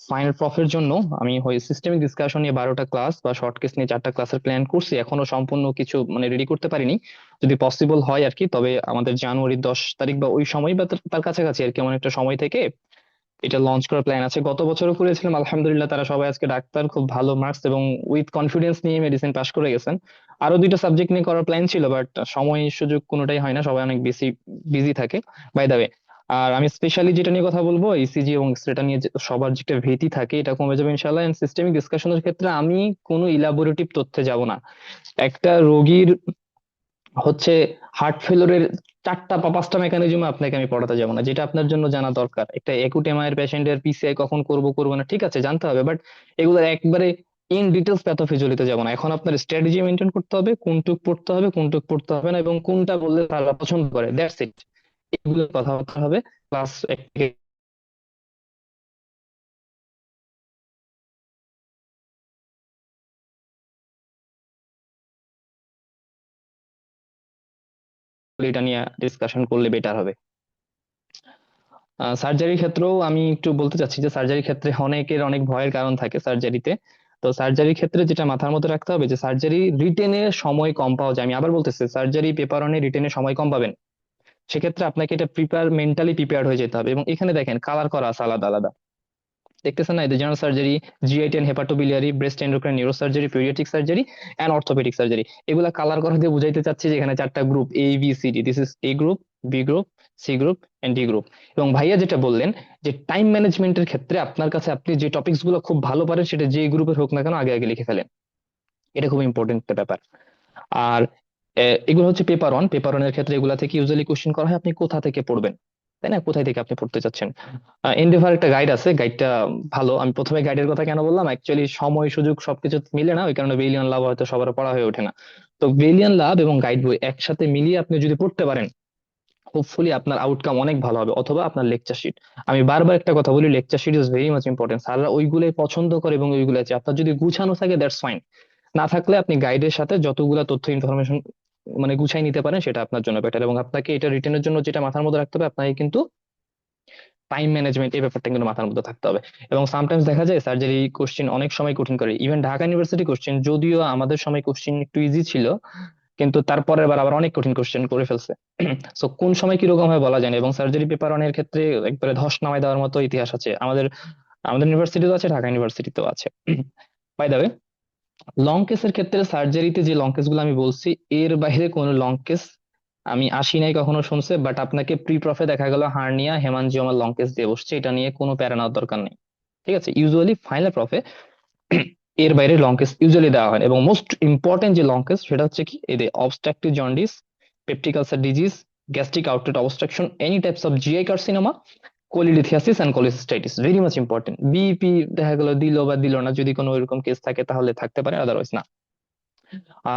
ফাইনাল প্রফের জন্য আমি সিস্টেমিক ডিসকাশন নিয়ে 12টা ক্লাস বা শর্ট কেস নিয়ে 4টা ক্লাসের প্ল্যান করছি, এখনো সম্পূর্ণ কিছু মানে রেডি করতে পারিনি। যদি পসিবল হয় আর কি, তবে আমাদের জানুয়ারি 10 তারিখ বা ওই সময় বা তার কাছাকাছি আর কি, এমন একটা সময় থেকে এটা লঞ্চ করার প্ল্যান আছে। গত বছরও করেছিলাম, আলহামদুলিল্লাহ তারা সবাই আজকে ডাক্তার, খুব ভালো মার্কস এবং উইথ কনফিডেন্স নিয়ে মেডিসিন পাশ করে গেছেন। আরো 2টা সাবজেক্ট নিয়ে করার প্ল্যান ছিল, বাট সময় সুযোগ কোনোটাই হয় না, সবাই অনেক বেশি বিজি থাকে, বাই দ্য ওয়ে। আর আমি স্পেশালি যেটা নিয়ে কথা বলবো, ইসিজি এবং এক্সরেটা নিয়ে, যে সবার যেটা ভীতি থাকে এটা কমে যাবে ইনশাল্লাহ। এন্ড সিস্টেমিক ডিসকাশনের ক্ষেত্রে আমি কোনো ইলাবোরেটিভ তথ্যে যাব না। একটা রোগীর হচ্ছে হার্ট ফেলোরের 4টা বা 5টা মেকানিজম আপনাকে আমি পড়াতে যাবো না, যেটা আপনার জন্য জানা দরকার। একটা একুট এমআই পেশেন্টের পিসিআই কখন করবো না, ঠিক আছে, জানতে হবে, বাট এগুলো একবারে ইন ডিটেলস প্যাথোফিজিওলজিতে যাবো না। এখন আপনার স্ট্র্যাটেজি মেনটেন করতে হবে, কোনটুক পড়তে হবে কোনটুক পড়তে হবে না, এবং কোনটা বললে তারা পছন্দ করে, দ্যাটস ইট। এগুলো কথাবার্তা হবে ক্লাস এক থেকে এটা নিয়ে ডিসকাশন করলে বেটার হবে। সার্জারির ক্ষেত্রেও আমি একটু বলতে চাচ্ছি যে সার্জারির ক্ষেত্রে অনেকের অনেক ভয়ের কারণ থাকে সার্জারিতে। তো সার্জারির ক্ষেত্রে যেটা মাথার মধ্যে রাখতে হবে যে সার্জারি রিটেনে সময় কম পাওয়া যায়। আমি আবার বলতেছি, সার্জারি পেপার অনে রিটেনে সময় কম পাবেন। সেক্ষেত্রে আপনাকে এটা মেন্টালি প্রিপেয়ার হয়ে যেতে হবে। এবং এখানে দেখেন কালার করা আছে আলাদা আলাদা, দেখতেছেন না? এই general surgery, GIT, hepatobiliary, breast endocrine neuro surgery, paediatric surgery and orthopaedic surgery. এগুলা কালার করা দিয়ে বুঝাইতে চাচ্ছি যে এখানে 4টা group, A B C D, this is A group, B group, C group and D group. এবং ভাইয়া যেটা বললেন যে টাইম ম্যানেজমেন্টের ক্ষেত্রে আপনার কাছে আপনি যে টপিকস গুলো খুব ভালো পারেন সেটা যে গ্রুপের হোক না কেন আগে আগে লিখে ফেলেন, এটা খুব ইম্পর্টেন্ট একটা ব্যাপার। আর এগুলো হচ্ছে পেপার ওয়ানের ক্ষেত্রে এগুলা থেকে ইউজুয়ালি কোশ্চেন করা হয়, আপনি কোথা থেকে পড়বেন, তাই না? কোথায় থেকে আপনি পড়তে চাচ্ছেন। এন্ডেভার একটা গাইড আছে, গাইডটা ভালো। আমি প্রথমে গাইডের কথা কেন বললাম, অ্যাকচুয়ালি সময় সুযোগ সবকিছু মিলে না, ওই কারণে বেলিয়ন লাভ হয়তো সবার পড়া হয়ে ওঠে না। তো বেলিয়ন লাভ এবং গাইড বই একসাথে মিলিয়ে আপনি যদি পড়তে পারেন, হোপফুলি আপনার আউটকাম অনেক ভালো হবে, অথবা আপনার লেকচার শিট। আমি বারবার একটা কথা বলি, lecture sheet is very much important. স্যাররা ওইগুলোই পছন্দ করে এবং ওইগুলো আছে। আপনার যদি গুছানো থাকে দ্যাটস ফাইন, না থাকলে আপনি গাইডের সাথে যতগুলা তথ্য ইনফরমেশন মানে গুছাই নিতে পারেন সেটা আপনার জন্য বেটার। এবং আপনাকে এটা রিটেনের জন্য যেটা মাথার মধ্যে রাখতে হবে, আপনাকে কিন্তু টাইম ম্যানেজমেন্ট এই ব্যাপারটা কিন্তু মাথার মধ্যে থাকতে হবে। এবং সামটাইমস দেখা যায় সার্জারি কোশ্চেন অনেক সময় কঠিন করে, ইভেন ঢাকা ইউনিভার্সিটি কোশ্চেন, যদিও আমাদের সময় কোশ্চেন একটু ইজি ছিল, কিন্তু তারপরের বার আবার অনেক কঠিন কোশ্চেন করে ফেলছে। সো কোন সময় কিরকম হয় বলা যায় না। এবং সার্জারি পেপার ওয়ানের ক্ষেত্রে একবারে ধস নামায় দেওয়ার মতো ইতিহাস আছে আমাদের, আমাদের ইউনিভার্সিটিতেও আছে, ঢাকা ইউনিভার্সিটিতেও আছে। বাই দ্য ওয়ে, লং কেসের ক্ষেত্রে সার্জারিতে যে লং কেস গুলো আমি বলছি, এর বাইরে কোনো লং কেস আমি আসি নাই কখনো শুনছে। বাট আপনাকে প্রি প্রফে দেখা গেল হার্নিয়া হেমানজিওমার লং কেস দিয়ে বসছে, এটা নিয়ে কোনো প্যারা নেওয়ার দরকার নেই। ঠিক আছে, ইউজুয়ালি ফাইনাল প্রফে এর বাইরে লং কেস ইউজুয়ালি দেওয়া হয় না। এবং মোস্ট ইম্পর্টেন্ট যে লং কেস সেটা হচ্ছে কি, এই যে obstructive jaundice, peptic ulcer disease, gastric outlet obstruction, any types of GI carcinoma, cholelithiasis and cholecystitis, very much important. BP দেখা গেল দিল বা দিল না, যদি কোনো এরকম কেস থাকে তাহলে থাকতে পারে, আদারওয়াইজ না।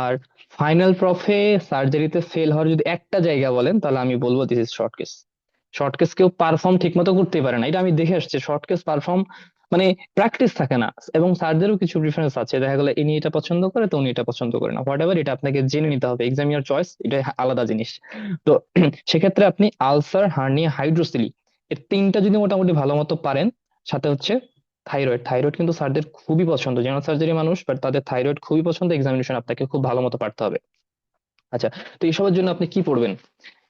আর ফাইনাল প্রফে সার্জারিতে ফেল হওয়ার যদি একটা জায়গা বলেন, তাহলে আমি বলবো this is short case. Short case কেউ পারফর্ম ঠিক মতো করতেই পারে না, এটা আমি দেখে আসছি। শর্ট কেস পারফর্ম মানে প্র্যাকটিস থাকে না। এবং স্যারদেরও কিছু প্রিফারেন্স আছে, দেখা গেলো ইনি এটা পছন্দ করে তো উনি এটা পছন্দ করে না, হোয়াট এভার, এটা আপনাকে জেনে নিতে হবে। এক্সাম ইয়ার চয়েস, এটা আলাদা জিনিস। তো সেক্ষেত্রে আপনি আলসার, হার্নিয়া, হাইড্রোসিলি, এই তিনটা যদি মোটামুটি ভালো মতো পারেন, সাথে হচ্ছে থাইরয়েড। থাইরয়েড কিন্তু স্যারদের খুবই পছন্দ, জেনারেল সার্জারি মানুষ, বাট তাদের থাইরয়েড খুবই পছন্দ। এক্সামিনেশন আপনাকে খুব ভালো মতো পারতে হবে। আচ্ছা, তো এসবের জন্য আপনি কি পড়বেন?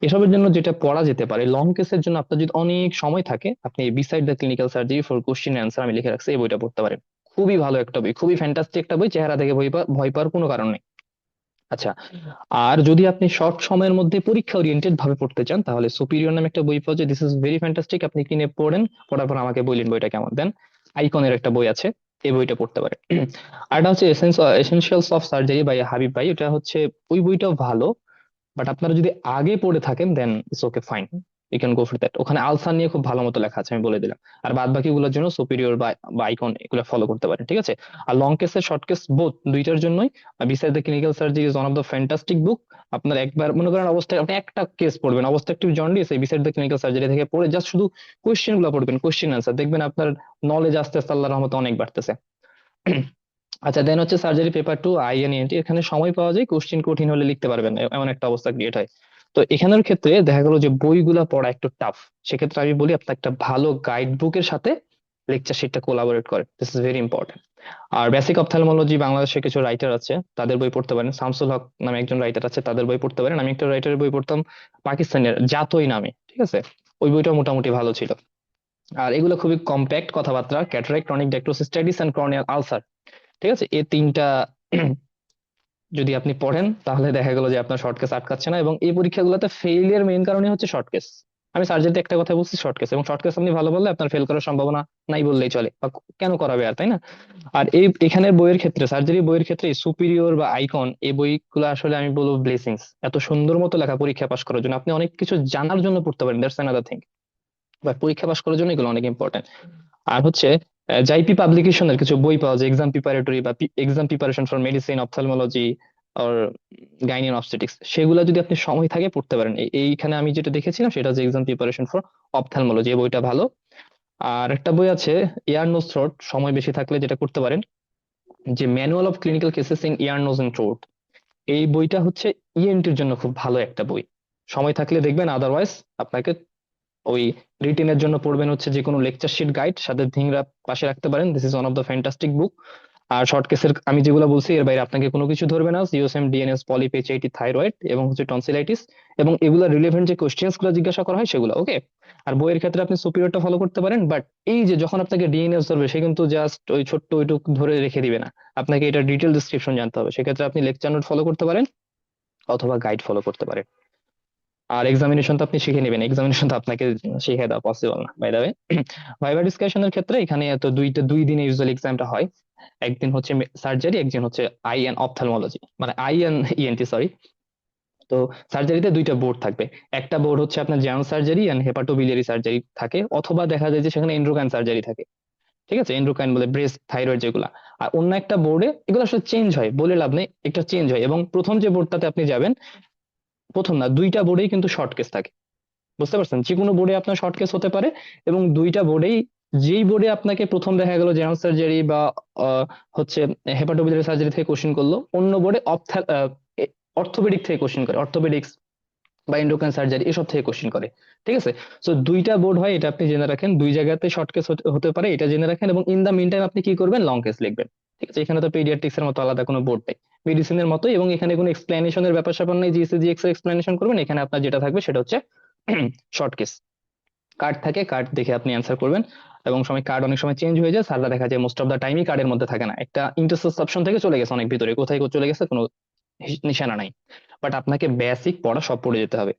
এসবের জন্য যেটা পড়া যেতে পারে, লং কেসের জন্য আপনার যদি অনেক সময় থাকে, আপনি beside the clinical surgery for question answer, আমি লিখে রাখছি, এই বইটা পড়তে পারেন। খুবই ভালো একটা বই, খুবই ফ্যান্টাস্টিক একটা বই, চেহারা দেখে ভয় পাওয়ার কোনো কারণ নেই। আচ্ছা, আর যদি আপনি শর্ট সময়ের মধ্যে পরীক্ষা ওরিয়েন্টেড ভাবে পড়তে চান, তাহলে সুপিরিয়র নামে একটা বই পাওয়া যায়, দিস ইজ ভেরি ফ্যান্টাস্টিক। আপনি কিনে পড়েন, পড়ার পর আমাকে বললেন বইটা কেমন। দেন আইকনের একটা বই আছে, এই বইটা পড়তে পারেন। আর এটা হচ্ছে essentials of surgery by Habib ভাই, এটা হচ্ছে, ওই বইটাও ভালো। বাট আপনারা যদি আগে পড়ে থাকেন then it's okay, fine, you can go for that. ওখানে আলসার নিয়ে খুব ভালো মতো লেখা আছে, আমি বলে দিলাম। আর বাদ বাকি গুলোর জন্য সুপিরিয়র বা আইকন এগুলো ফলো করতে পারেন, ঠিক আছে। আর লং কেসের শর্ট কেস বোথ, দুইটার জন্যই beside the clinical surgery is one of the fantastic book. আপনার একবার মনে করেন অবস্থায় আপনি একটা কেস পড়বেন, অবস্ট্রাকটিভ জন্ডিস, এই বিসাইড দ্য ক্লিনিক্যাল সার্জারি থেকে পড়ে জাস্ট শুধু কোয়েশ্চেন গুলো পড়বেন, কোয়েশ্চেন আনসার, দেখবেন আপনার নলেজ আস্তে আস্তে আল্লাহর রহমতে অনেক বাড়তেছে। আচ্ছা, দেন হচ্ছে সার্জারি পেপার 2 আইএনইএনটি, এখানে সময় পাওয়া যায়, কোশ্চিন কঠিন হলে লিখতে পারবেন না, এমন একটা অবস্থা ক্রিয়েট হয়। তো এখানের ক্ষেত্রে দেখা গেল যে বইগুলা পড়া একটু টাফ। সেক্ষেত্রে আমি বলি আপনার একটা ভালো গাইড বুকের সাথে লেকচার শিটটা কোলাবোরেট করে, দিস ইজ ভেরি ইম্পর্টেন্ট। আর বেসিক অপথ্যালমোলজি, বাংলাদেশে কিছু রাইটার আছে, তাদের বই পড়তে পারেন। শামসুল হক নামে একজন রাইটার আছে, তাদের বই পড়তে পারেন। আমি একটা রাইটারের বই পড়তাম, পাকিস্তানের, জাতই নামে, ঠিক আছে, ওই বইটা মোটামুটি ভালো ছিল। আর এগুলো খুবই কম্প্যাক্ট কথাবার্তা, cataract, chronic dacryocystitis and corneal ulcer, ঠিক আছে, এই তিনটা যদি আপনি পড়েন, তাহলে দেখা গেল যে আপনার শর্ট কেস আটকাচ্ছে না। এবং এই পরীক্ষাগুলোতে ফেইলিয়ার মেইন কারণই হচ্ছে শর্ট কেস। আমি সার্জারিতে একটা কথা বলছি, শর্ট কেস, এবং শর্ট কেস আপনি ভালো বললে আপনার ফেল করার সম্ভাবনা নাই বললেই চলে, বা কেন করাবে আর, তাই না? আর এই এখানের বইয়ের ক্ষেত্রে, সার্জারি বইয়ের ক্ষেত্রে সুপিরিয়র বা আইকন, এই বইগুলো আসলে আমি বলবো ব্লেসিংস। এত সুন্দর মতো লেখা পরীক্ষা পাস করার জন্য, আপনি অনেক কিছু জানার জন্য পড়তে পারেন, দ্যাটস অ্যানাদার থিং। বাট পরীক্ষা পাস করার জন্য এগুলো অনেক ইম্পর্টেন্ট। আর হচ্ছে জাইপি পাবলিকেশনের কিছু বই পাওয়া যায়, এক্সাম প্রিপারেটরি বা exam preparation for medicine, ophthalmology আর গাইনি অবস্টেটিক্স, সেগুলো যদি আপনি সময় থাকে পড়তে পারেন। এইখানে আমি যেটা দেখেছিলাম সেটা হচ্ছে এক্সাম প্রিপারেশন ফর অপথ্যালমোলজি, এই বইটা ভালো। আর একটা বই আছে ইয়ার নোজ থ্রোট, সময় বেশি থাকলে যেটা করতে পারেন, যে manual of clinical cases in ear nose and throat, এই বইটা হচ্ছে ইএনটির জন্য খুব ভালো একটা বই, সময় থাকলে দেখবেন। আদারওয়াইজ আপনাকে ওই রিটেনের জন্য পড়বেন হচ্ছে যে কোনো লেকচার শিট গাইড, সাথে ধিংরা পাশে রাখতে পারেন, this is one of the fantastic book. আর শর্ট কেসের আমি যেগুলো বলছি এর বাইরে আপনাকে কোনো কিছু ধরবে না, সিওসএম, ডিএনএস, পলিপ, এইচআইটি, থাইরয়েড এবং হচ্ছে টনসিলাইটিস, এবং এগুলো রিলেভেন্ট যে কোশ্চেন্স গুলো জিজ্ঞাসা করা হয় সেগুলো, ওকে। আর বইয়ের ক্ষেত্রে আপনি সুপিরিয়রটা ফলো করতে পারেন, বাট এই যে যখন আপনাকে ডিএনএস ধরবে, সে কিন্তু জাস্ট ওই ছোট্ট ওইটুক ধরে রেখে দিবে না, আপনাকে এটা ডিটেল ডিসক্রিপশন জানতে হবে। সেক্ষেত্রে আপনি লেকচার নোট ফলো করতে পারেন, অথবা গাইড ফলো করতে পারেন। আর এক্সামিনেশন তো আপনি শিখে নেবেন, এক্সামিনেশন তো আপনাকে শিখে দেওয়া পসিবল না, বাই দ্য ওয়ে। ভাইভা ডিসকাশনের ক্ষেত্রে এখানে তো দুই দিনে ইউজুয়ালি এক্সামটা হয়। একদিন হচ্ছে সার্জারি, একদিন হচ্ছে আই এন্ড অপথ্যালমোলজি, মানে আই এন্ড ইএনটি, সরি। তো সার্জারিতে দুইটা বোর্ড থাকবে, একটা বোর্ড হচ্ছে আপনার general surgery and hepatobiliary surgery থাকে, অথবা দেখা যায় যে সেখানে এন্ড্রোক্রাইন সার্জারি থাকে, ঠিক আছে, এন্ড্রোক্রাইন বলে ব্রেস্ট, থাইরয়েড যেগুলা। আর অন্য একটা বোর্ডে, এগুলো আসলে চেঞ্জ হয়, বলে লাভ নেই, একটা চেঞ্জ হয়। এবং প্রথম যে বোর্ডটাতে আপনি যাবেন, প্রথম না দুইটা বোর্ডেই কিন্তু শর্ট কেস থাকে, বুঝতে পারছেন? যে কোনো বোর্ডে আপনার শর্ট কেস হতে পারে, এবং দুইটা বোর্ডেই, যেই বোর্ডে আপনাকে প্রথম দেখা গেল জেনারেল সার্জারি বা আহ, হচ্ছে হেপাটোবিলারি সার্জারি থেকে কোশ্চেন করলো, অন্য বোর্ডে অর্থোপেডিক থেকে কোশ্চেন করে, অর্থোপেডিক্স বা এন্ডোক্রাইন সার্জারি এসব থেকে কোশ্চেন করে। ঠিক আছে? সো দুইটা বোর্ড হয়, এটা আপনি জেনে রাখেন, দুই জায়গাতে শর্ট কেস হতে পারে, এটা জেনে রাখেন। এবং ইন দা মিন টাইম আপনি কি করবেন, লং কেস লিখবেন। ঠিক আছে? এখানে তো পেডিয়াট্রিক্স এর মতো আলাদা কোনো বোর্ড নেই, মেডিসিনের মতোই, এবং এখানে কোনো এক্সপ্লেনেশনের ব্যাপার স্যাপার নেই যে ইসিজি এক্স এক্সপ্লেনেশন করবেন। এখানে আপনার যেটা থাকবে সেটা হচ্ছে শর্ট কেস। কার্ড থাকে, কার্ড দেখে আপনি অ্যান্সার করবেন। এবং সময় কার্ড অনেক সময় চেঞ্জ হয়ে যায়, স্যাররা দেখা যায় মোস্ট অফ দা টাইমই কার্ডের মধ্যে থাকে না, একটা ইন্টারসেপশন থেকে চলে গেছে অনেক ভিতরে, কোথায় চলে গেছে কোনো নিশানা নাই। বাট আপনাকে বেসিক পড়া সব পড়ে যেতে হবে।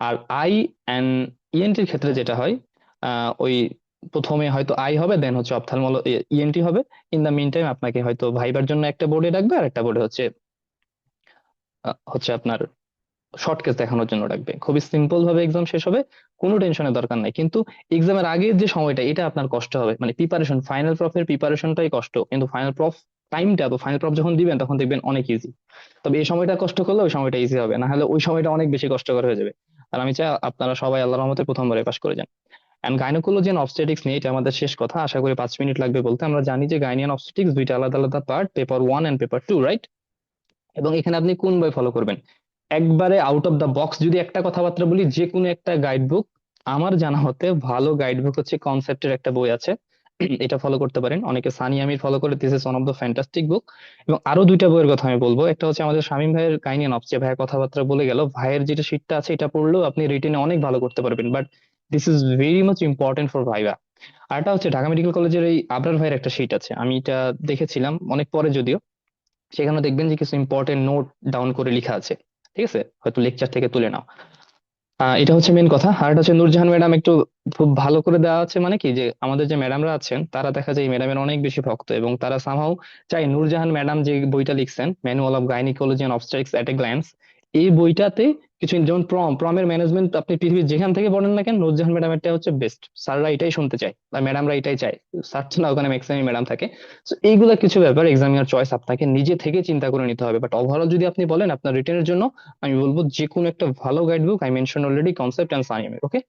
আর আই অ্যান্ড ইএনটির ক্ষেত্রে যেটা হয়, ওই প্রথমে হয়তো আই হবে, দেন হচ্ছে ইএনটি হবে। ইন দা মিন টাইম আপনাকে হয়তো ভাইবার জন্য একটা বোর্ডে রাখবে, আর একটা বোর্ডে হচ্ছে আপনার শর্ট কেস দেখানোর জন্য রাখবে। খুবই সিম্পল ভাবে এক্সাম শেষ হবে, কোনো টেনশনের দরকার নাই। কিন্তু এক্সামের আগের যে সময়টা, এটা আপনার কষ্ট হবে, মানে প্রিপারেশন, ফাইনাল প্রফের প্রিপারেশনটাই কষ্ট, কিন্তু ফাইনাল প্রফ টাইমটা, তো ফাইনাল প্রফ যখন দিবেন তখন দেখবেন অনেক ইজি। তবে এই সময়টা কষ্ট করলে ওই সময়টা ইজি হবে, না হলে ওই সময়টা অনেক বেশি কষ্টকর হয়ে যাবে। আর আমি চাই আপনারা সবাই আল্লাহর রহমতে প্রথমবারে পাশ করে যান। এন্ড গাইনোকোলজি এন্ড অবস্টেটিক্স নিয়ে এটা আমাদের শেষ কথা, আশা করি 5 মিনিট লাগবে বলতে। আমরা জানি যে গাইনি এন্ড অবস্টেটিক্স দুইটা আলাদা আলাদা part, paper 1 and paper 2, right? এবং এখানে আপনি কোন বই ফলো করবেন, একবারে আউট অফ দ্য বক্স যদি একটা কথাবার্তা বলি, যে কোনো একটা গাইড বুক, আমার জানা হতে ভালো গাইড বুক হচ্ছে কনসেপ্টের একটা বই আছে, এটা ফলো করতে পারেন। অনেকে সানি আমির ফলো করে, this is one of the fantastic book. এবং আরো দুইটা বইয়ের কথা আমি বলবো, একটা হচ্ছে আমাদের শামীম ভাইয়ের কাহিনী অফ, যে ভাইয়ের কথাবার্তা বলে গেল, ভাইয়ের যেটা শীটটা আছে এটা পড়লেও আপনি রিটেনে অনেক ভালো করতে পারবেন, but this is very much important for viva. আরটা হচ্ছে ঢাকা মেডিকেল কলেজের এই আবরার ভাইয়ের একটা শীট আছে, আমি এটা দেখেছিলাম অনেক পরে যদিও, সেখানে দেখবেন যে কিছু ইম্পর্টেন্ট নোট ডাউন করে লেখা আছে। ঠিক আছে? হয়তো লেকচার থেকে তুলে নাও। এটা হচ্ছে মেন কথা। আর এটা হচ্ছে নূরজাহান ম্যাডাম একটু খুব ভালো করে দেওয়া আছে, মানে কি যে আমাদের যে ম্যাডামরা আছেন তারা দেখা যায় এই ম্যাডামের অনেক বেশি ভক্ত, এবং তারা সামহাও চাই নূরজাহান ম্যাডাম যে বইটা লিখছেন, manual of gynaecology and obstetrics at a glance, এই বইটাতে কিছু, যেমন প্রমের ম্যানেজমেন্ট আপনি পৃথিবীর যেখান থেকে পড়েন না কেন, নূরজাহান ম্যাডামেরটা হচ্ছে বেস্ট। স্যাররা এটাই শুনতে চায় বা ম্যাডামরা এটাই চায়। স্যার তো না, ওখানে ম্যাক্সিমাম ম্যাডাম থাকে। তো এইগুলা কিছু ব্যাপার এক্সামিনার চয়েস আপনাকে নিজে থেকে চিন্তা করে নিতে হবে। বাট ওভারঅল যদি আপনি বলেন আপনার রিটেনের জন্য, আমি বলবো যে কোনো একটা ভালো guide book, I mention already concept and Sime, okay?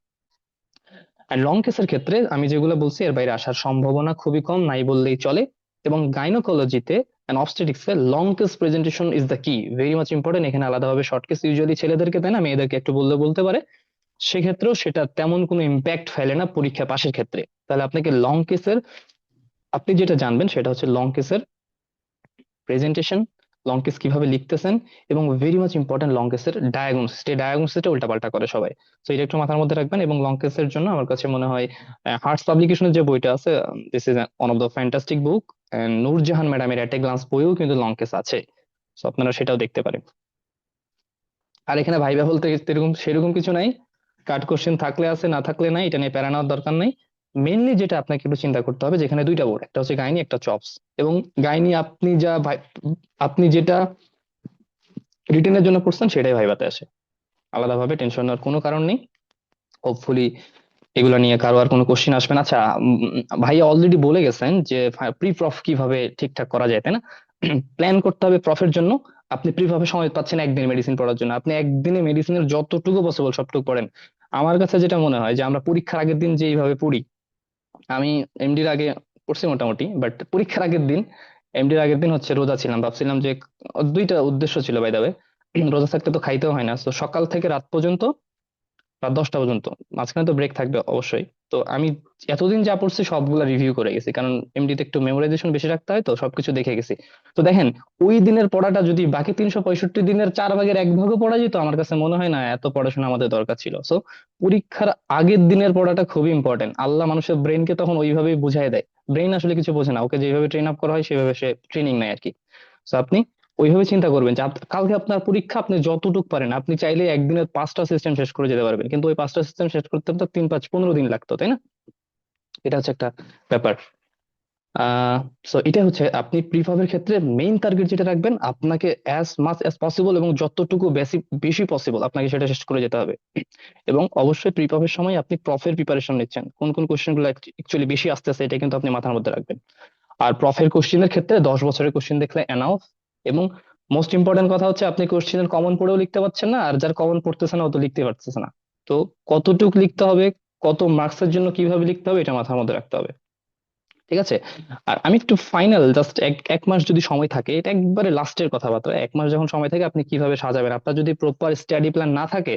আর লং কেসের ক্ষেত্রে আমি যেগুলো বলছি এর বাইরে আসার সম্ভাবনা খুবই কম, নাই বললেই চলে। এবং গাইনোকোলজিতে এন্ড অবস্টেটিক্সে long case presentation is the কি, ভেরি মাচ ইম্পর্টেন্ট। এখানে আলাদাভাবে শর্ট কেস ইউজুয়ালি ছেলেদেরকে দেয় না, মেয়েদেরকে একটু বললে বলতে পারে, সেক্ষেত্রেও সেটা তেমন কোনো ইম্প্যাক্ট ফেলে না পরীক্ষা পাশের ক্ষেত্রে। তাহলে আপনাকে লং কেসের, আপনি যেটা জানবেন সেটা হচ্ছে লং কেসের প্রেজেন্টেশন, লং কেস কিভাবে লিখতেছেন, এবং ভেরি মাচ ইম্পর্টেন্ট লং কেসের ডায়াগনোসিস, এই ডায়াগনোসিসটা উল্টাপাল্টা করে সবাই। তো এটা একটু মাথার মধ্যে রাখবেন। এবং লং কেসের জন্য আমার কাছে মনে হয় হার্টস পাবলিকেশনের যে বইটা আছে, this is one of the fantastic book. Nurjahan ম্যাডামের অ্যাট এ গ্লান্স বইও কিন্তু লং কেস আছে, তো আপনারা সেটাও দেখতে পারেন। আর এখানে ভাইবা বলতে এরকম সেরকম কিছু নাই, কাট কোশ্চেন থাকলে আছে, না থাকলে নাই, এটা নিয়ে প্যারা নেওয়ার দরকার নাই। মেইনলি যেটা আপনাকে একটু চিন্তা করতে হবে, যেখানে দুইটা বোর্ড, একটা হচ্ছে গাইনি, একটা চপস। এবং গাইনি আপনি যেটা রিটেনের জন্য পড়ছেন সেটাই ভাইভাতে আসে, আলাদাভাবে টেনশন নেওয়ার কোনো কারণ নেই। হোপফুলি এগুলো নিয়ে কারো আর কোনো কোশ্চেন আসবে না। আচ্ছা, ভাইয়া অলরেডি বলে গেছেন যে প্রি প্রফ কিভাবে ঠিকঠাক করা যায়, তাই না? প্ল্যান করতে হবে প্রফের জন্য। আপনি প্রি প্রফে সময় পাচ্ছেন একদিন মেডিসিন পড়ার জন্য, আপনি একদিনে মেডিসিনের যতটুকু পসিবল সবটুকু পড়েন। আমার কাছে যেটা মনে হয় যে আমরা পরীক্ষার আগের দিন যেইভাবে পড়ি, আমি এমডির আগে পড়ছি মোটামুটি, বাট পরীক্ষার আগের দিন, এমডির আগের দিন হচ্ছে রোজা ছিলাম, ভাবছিলাম যে দুইটা উদ্দেশ্য ছিল বাই দা ওয়ে। রোজা থাকতে তো খাইতেও হয় না, তো সকাল থেকে রাত পর্যন্ত, রাত 10টা পর্যন্ত, মাঝখানে তো ব্রেক থাকবে অবশ্যই। তো আমি এতদিন যা পড়ছি সবগুলা রিভিউ করে গেছি, কারণ এমডিতে একটু মেমোরাইজেশন বেশি রাখতে হয়, তো সবকিছু দেখে গেছি। তো দেখেন, ওই দিনের পড়াটা যদি বাকি 365 দিনের 4 ভাগের 1 ভাগও পড়া যেত, আমার কাছে মনে হয় না এত পড়াশোনা আমাদের দরকার ছিল। সো পরীক্ষার আগের দিনের পড়াটা খুবই ইম্পর্টেন্ট। আল্লাহ মানুষের ব্রেনকে তখন ওইভাবেই বুঝাই দেয়। ব্রেন আসলে কিছু বোঝে না, ওকে যেভাবে ট্রেন আপ করা হয় সেভাবে সে ট্রেনিং নেয় আর কি। তো আপনি ওইভাবে চিন্তা করবেন যে কালকে আপনার পরীক্ষা, আপনি যতটুক পারেন, আপনি চাইলে একদিনের 5টা সিস্টেম শেষ করে যেতে পারবেন, কিন্তু ওই 5টা সিস্টেম শেষ করতে তো 3, 5, 15 দিন লাগতো, তাই না? এটা হচ্ছে একটা ব্যাপার। সো এটা হচ্ছে আপনি প্রিফাবের ক্ষেত্রে মেইন টার্গেট যেটা রাখবেন, আপনাকে অ্যাজ মাচ অ্যাজ পসিবল এবং যতটুকু বেশি বেশি পসিবল আপনাকে সেটা শেষ করে যেতে হবে। এবং অবশ্যই প্রিপাবের সময় আপনি প্রফের প্রিপারেশন নিচ্ছেন, কোন কোন কোশ্চেন গুলো অ্যাকচুয়ালি বেশি আসতেছে এটা কিন্তু আপনি মাথার মধ্যে রাখবেন। আর প্রফের কোশ্চেনের ক্ষেত্রে 10 বছরের কোশ্চেন দেখলে এনাফ। এবং মোস্ট ইম্পর্টেন্ট কথা হচ্ছে আপনি কোশ্চেনের কমন পড়েও লিখতে পারছেন না, আর যার কমন পড়তেছে না ও তো লিখতে পারতেছে না। তো কতটুক লিখতে হবে, কত মার্কসের জন্য কিভাবে লিখতে হবে, এটা মাথার মধ্যে রাখতে হবে। ঠিক আছে। আর আমি একটু ফাইনাল জাস্ট এক এক মাস যদি সময় থাকে, এটা একবারে লাস্টের কথাবার্তা, এক মাস যখন সময় থাকে আপনি কিভাবে সাজাবেন, আপনার যদি প্রপার স্টাডি প্ল্যান না থাকে,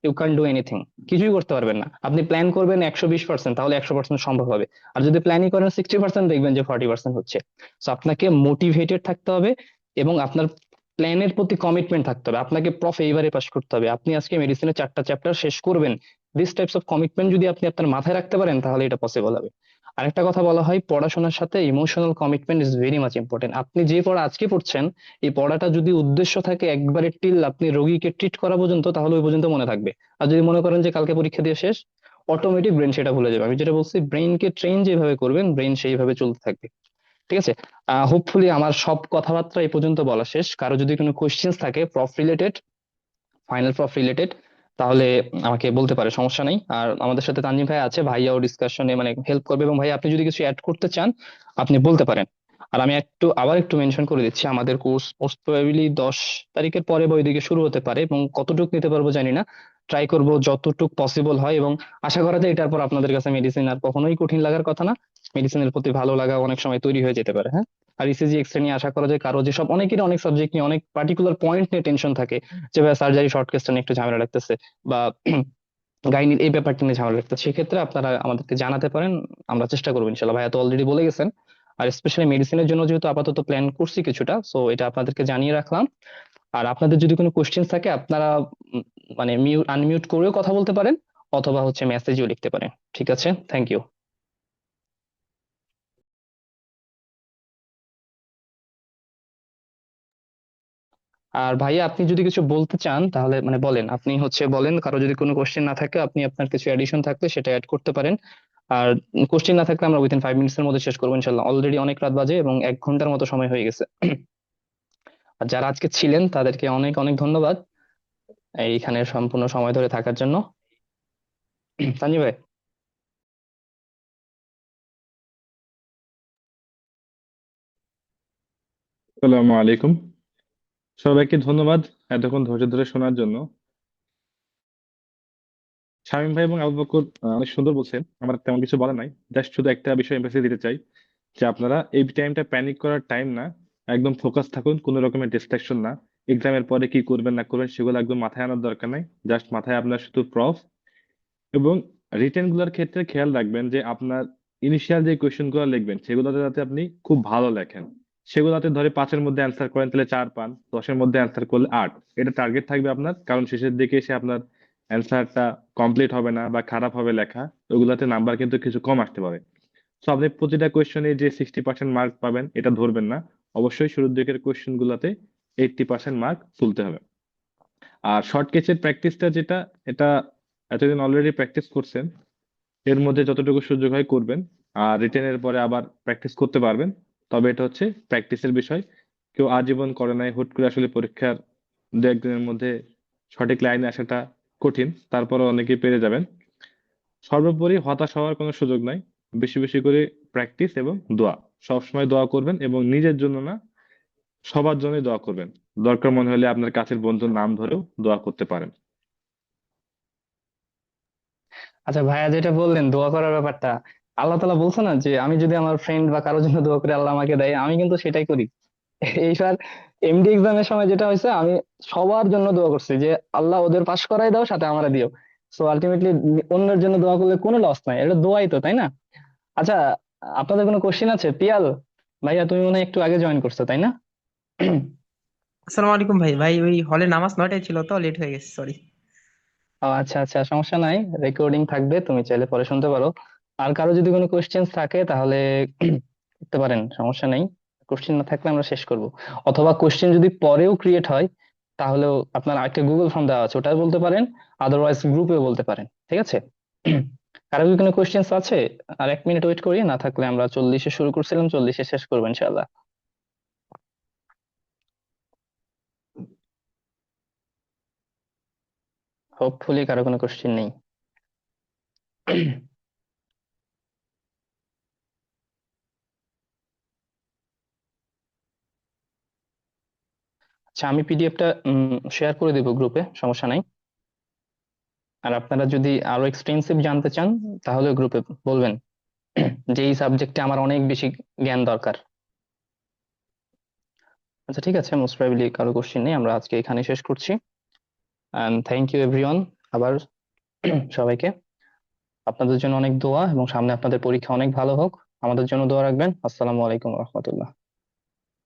ইউ ক্যান ডু এনিথিং, কিছুই করতে পারবেন না। আপনি প্ল্যান করবেন 120%, তাহলে 100% সম্ভব হবে। আর যদি প্ল্যানই করেন 60%, দেখবেন যে 40% হচ্ছে। সো আপনাকে মোটিভেটেড থাকতে হবে এবং আপনার প্ল্যানের প্রতি কমিটমেন্ট থাকতে হবে। আপনাকে এইবারে পাস করতে হবে, আপনি আজকে মেডিসিনের 4টা চ্যাপ্টার শেষ করবেন। দিস টাইপস অফ কমিটমেন্ট যদি আপনি আপনার মাথায় রাখতে পারেন, তাহলে এটা পসিবল হবে। আরেকটা কথা বলা হয়, পড়াশোনার সাথে emotional commitment is very much important. আপনি যে পড়া আজকে পড়ছেন, এই পড়াটা যদি উদ্দেশ্য থাকে একবারে টিল আপনি রোগীকে ট্রিট করা পর্যন্ত, তাহলে ওই পর্যন্ত মনে থাকবে। আর যদি মনে করেন যে কালকে পরীক্ষা দিয়ে শেষ, অটোমেটিক ব্রেন সেটা ভুলে যাবে। আমি যেটা বলছি, ব্রেনকে ট্রেন যেভাবে করবেন, ব্রেন সেইভাবে চলতে থাকবে। ঠিক আছে। হোপফুলি আমার সব কথাবার্তা এই পর্যন্ত বলা শেষ। কারো যদি কোনো কোয়েশ্চেন্স থাকে proof related, final proof related, তাহলে আমাকে বলতে পারে, সমস্যা নেই। আর আমাদের সাথে তানজিম ভাই আছে, ভাইয়াও ডিসকাশনে মানে হেল্প করবে। এবং ভাই আপনি যদি কিছু অ্যাড করতে চান, আপনি বলতে পারেন। আর আমি আবার একটু মেনশন করে দিচ্ছি, আমাদের কোর্স মোস্ট প্রবাবলি 10 তারিখের পরে বা ওইদিকে শুরু হতে পারে, এবং কতটুকু নিতে পারবো জানি না। ট্রাই করব যতটুকু পসিবল হয়, এবং আশা করা যায় এটার পর আপনাদের কাছে মেডিসিন আর কখনোই কঠিন লাগার কথা না। মেডিসিনের প্রতি ভালো লাগা অনেক সময় তৈরি হয়ে যেতে পারে, হ্যাঁ। আর ইসিজি এক্স রে নিয়ে আশা করা যায় কারো, যেসব অনেকেরই অনেক সাবজেক্ট নিয়ে অনেক পার্টিকুলার পয়েন্ট নিয়ে টেনশন থাকে, যে ভাই সার্জারি শর্ট কেসটা নিয়ে একটু ঝামেলা লাগতেছে, বা গাইনির এই ব্যাপারটা নিয়ে ঝামেলা লাগতেছে, সেক্ষেত্রে আপনারা আমাদেরকে জানাতে পারেন। আমরা চেষ্টা করবো ইনশাল্লাহ। ভাইয়া তো অলরেডি বলে গেছেন। আর স্পেশালি মেডিসিনের জন্য যেহেতু আপাতত প্ল্যান করছি কিছুটা, সো এটা আপনাদেরকে জানিয়ে রাখলাম। আর আপনাদের যদি কোনো কোশ্চেন থাকে, আপনারা উম, মানে আনমিউট করেও কথা বলতে পারেন, অথবা হচ্ছে মেসেজও লিখতে পারেন। ঠিক আছে, থ্যাংক ইউ। আর ভাইয়া আপনি যদি কিছু বলতে চান, তাহলে মানে বলেন, আপনি হচ্ছে বলেন। কারো যদি কোনো কোশ্চেন না থাকে, আপনি আপনার কিছু এডিশন থাকলে সেটা অ্যাড করতে পারেন। আর কোশ্চেন না থাকলে আমরা উইদিন 5 মিনিটস এর মধ্যে শেষ করবো ইনশাল্লাহ। অলরেডি অনেক রাত বাজে এবং 1 ঘন্টার মতো সময় হয়ে গেছে। আর যারা আজকে ছিলেন তাদেরকে অনেক অনেক ধন্যবাদ এইখানে সম্পূর্ণ সময় ধরে থাকার জন্য। তানজি ভাই। আসসালামু আলাইকুম। সবাইকে ধন্যবাদ এতক্ষণ ধৈর্য ধরে শোনার জন্য। শামীম ভাই এবং আবু বকর অনেক সুন্দর বলছেন, আমার তেমন কিছু বলার নাই। জাস্ট শুধু একটা বিষয় এমফাসিস দিতে চাই, যে আপনারা এই টাইমটা প্যানিক করার টাইম না। একদম ফোকাস থাকুন, কোনো রকমের ডিস্ট্রাকশন না। এক্সামের পরে কি করবেন না করবেন সেগুলো একদম মাথায় আনার দরকার নাই। জাস্ট মাথায় আপনার শুধু প্রফ এবং রিটেন গুলোর ক্ষেত্রে খেয়াল রাখবেন যে আপনার ইনিশিয়াল যে কোয়েশ্চেন গুলো লিখবেন সেগুলোতে যাতে আপনি খুব ভালো লেখেন। সেগুলোতে ধরে 5-এর মধ্যে অ্যান্সার করেন তাহলে 4 পান, 10-এর মধ্যে অ্যান্সার করলে 8। এটা টার্গেট থাকবে আপনার, কারণ শেষের দিকে এসে আপনার অ্যান্সারটা কমপ্লিট হবে না বা খারাপ হবে লেখা, ওগুলাতে নাম্বার কিন্তু কিছু কম আসতে পারে। তো আপনি প্রতিটা কোয়েশ্চনে যে 60% মার্ক পাবেন এটা ধরবেন না। অবশ্যই শুরুর দিকের কোয়েশ্চেন গুলাতে 80% মার্ক তুলতে হবে। আর শর্ট কেসের প্র্যাকটিসটা যেটা, এটা এতদিন অলরেডি প্র্যাকটিস করছেন, এর মধ্যে যতটুকু সুযোগ হয় করবেন। আর রিটেনের পরে আবার প্র্যাকটিস করতে পারবেন। তবে এটা হচ্ছে প্র্যাকটিসের বিষয়। কেউ আজীবন করে নাই, হুট করে আসলে পরীক্ষার 2-1 দিনের মধ্যে সঠিক লাইনে আসাটা কঠিন, তারপরে অনেকেই পেরে যাবেন। সর্বোপরি হতাশ হওয়ার কোনো সুযোগ নাই। বেশি বেশি করে প্র্যাকটিস এবং দোয়া, সবসময় দোয়া করবেন, এবং নিজের জন্য না, সবার জন্যই দোয়া করবেন। দরকার মনে হলে আপনার কাছের বন্ধুর নাম ধরেও দোয়া করতে পারেন। আচ্ছা ভাইয়া, যেটা বললেন দোয়া করার ব্যাপারটা, আল্লাহ তাআলা বলছে না যে আমি যদি আমার ফ্রেন্ড বা কারোর জন্য দোয়া করি আল্লাহ আমাকে দেয়, আমি কিন্তু সেটাই করি। এইবার এমডি এক্সামের সময় যেটা হয়েছে, আমি সবার জন্য দোয়া করছি যে আল্লাহ ওদের পাশ করাই দাও, সাথে আমারে দিও। সো আলটিমেটলি অন্যের জন্য দোয়া করলে কোনো লস নাই, এটা দোয়াই তো, তাই না? আচ্ছা, আপনাদের কোনো কোশ্চেন আছে? পিয়াল ভাইয়া, তুমি মনে হয় একটু আগে জয়েন করছো, তাই না? আসসালামু আলাইকুম ভাই। ভাই ওই হলে নামাজ 9টায় ছিল তো লেট হয়ে গেছে, সরি। ও আচ্ছা আচ্ছা, সমস্যা নাই, রেকর্ডিং থাকবে, তুমি চাইলে পরে শুনতে পারো। আর কারো যদি কোনো কোশ্চেন থাকে তাহলে করতে পারেন, সমস্যা নেই। কোশ্চেন না থাকলে আমরা শেষ করব। অথবা কোশ্চেন যদি পরেও ক্রিয়েট হয়, তাহলেও আপনার একটা গুগল ফর্ম দেওয়া আছে, ওটাও বলতে পারেন। আদারওয়াইজ গ্রুপেও বলতে পারেন, ঠিক আছে? কারো যদি কোনো কোশ্চেন আছে? আর 1 মিনিট ওয়েট করি, না থাকলে আমরা 40-এ শুরু করছিলাম, 40-এ শেষ করবো ইনশাল্লাহ। হোপফুলি কারো কোনো কোশ্চেন নেই। আচ্ছা, আমি পিডিএফটা শেয়ার করে দেবো গ্রুপে, সমস্যা নাই। আর আপনারা যদি আরো এক্সটেন্সিভ জানতে চান তাহলে গ্রুপে বলবেন যে এই সাবজেক্টে আমার অনেক বেশি জ্ঞান দরকার। আচ্ছা ঠিক আছে, মোস্ট প্রবাবলি কারো কোশ্চেন নেই, আমরা আজকে এখানে শেষ করছি। এন্ড থ্যাংক ইউ এভরিওয়ান আবার সবাইকে। আপনাদের জন্য অনেক দোয়া এবং সামনে আপনাদের পরীক্ষা অনেক ভালো হোক। আমাদের জন্য দোয়া রাখবেন। আসসালামু আলাইকুম রহমতুল্লাহ।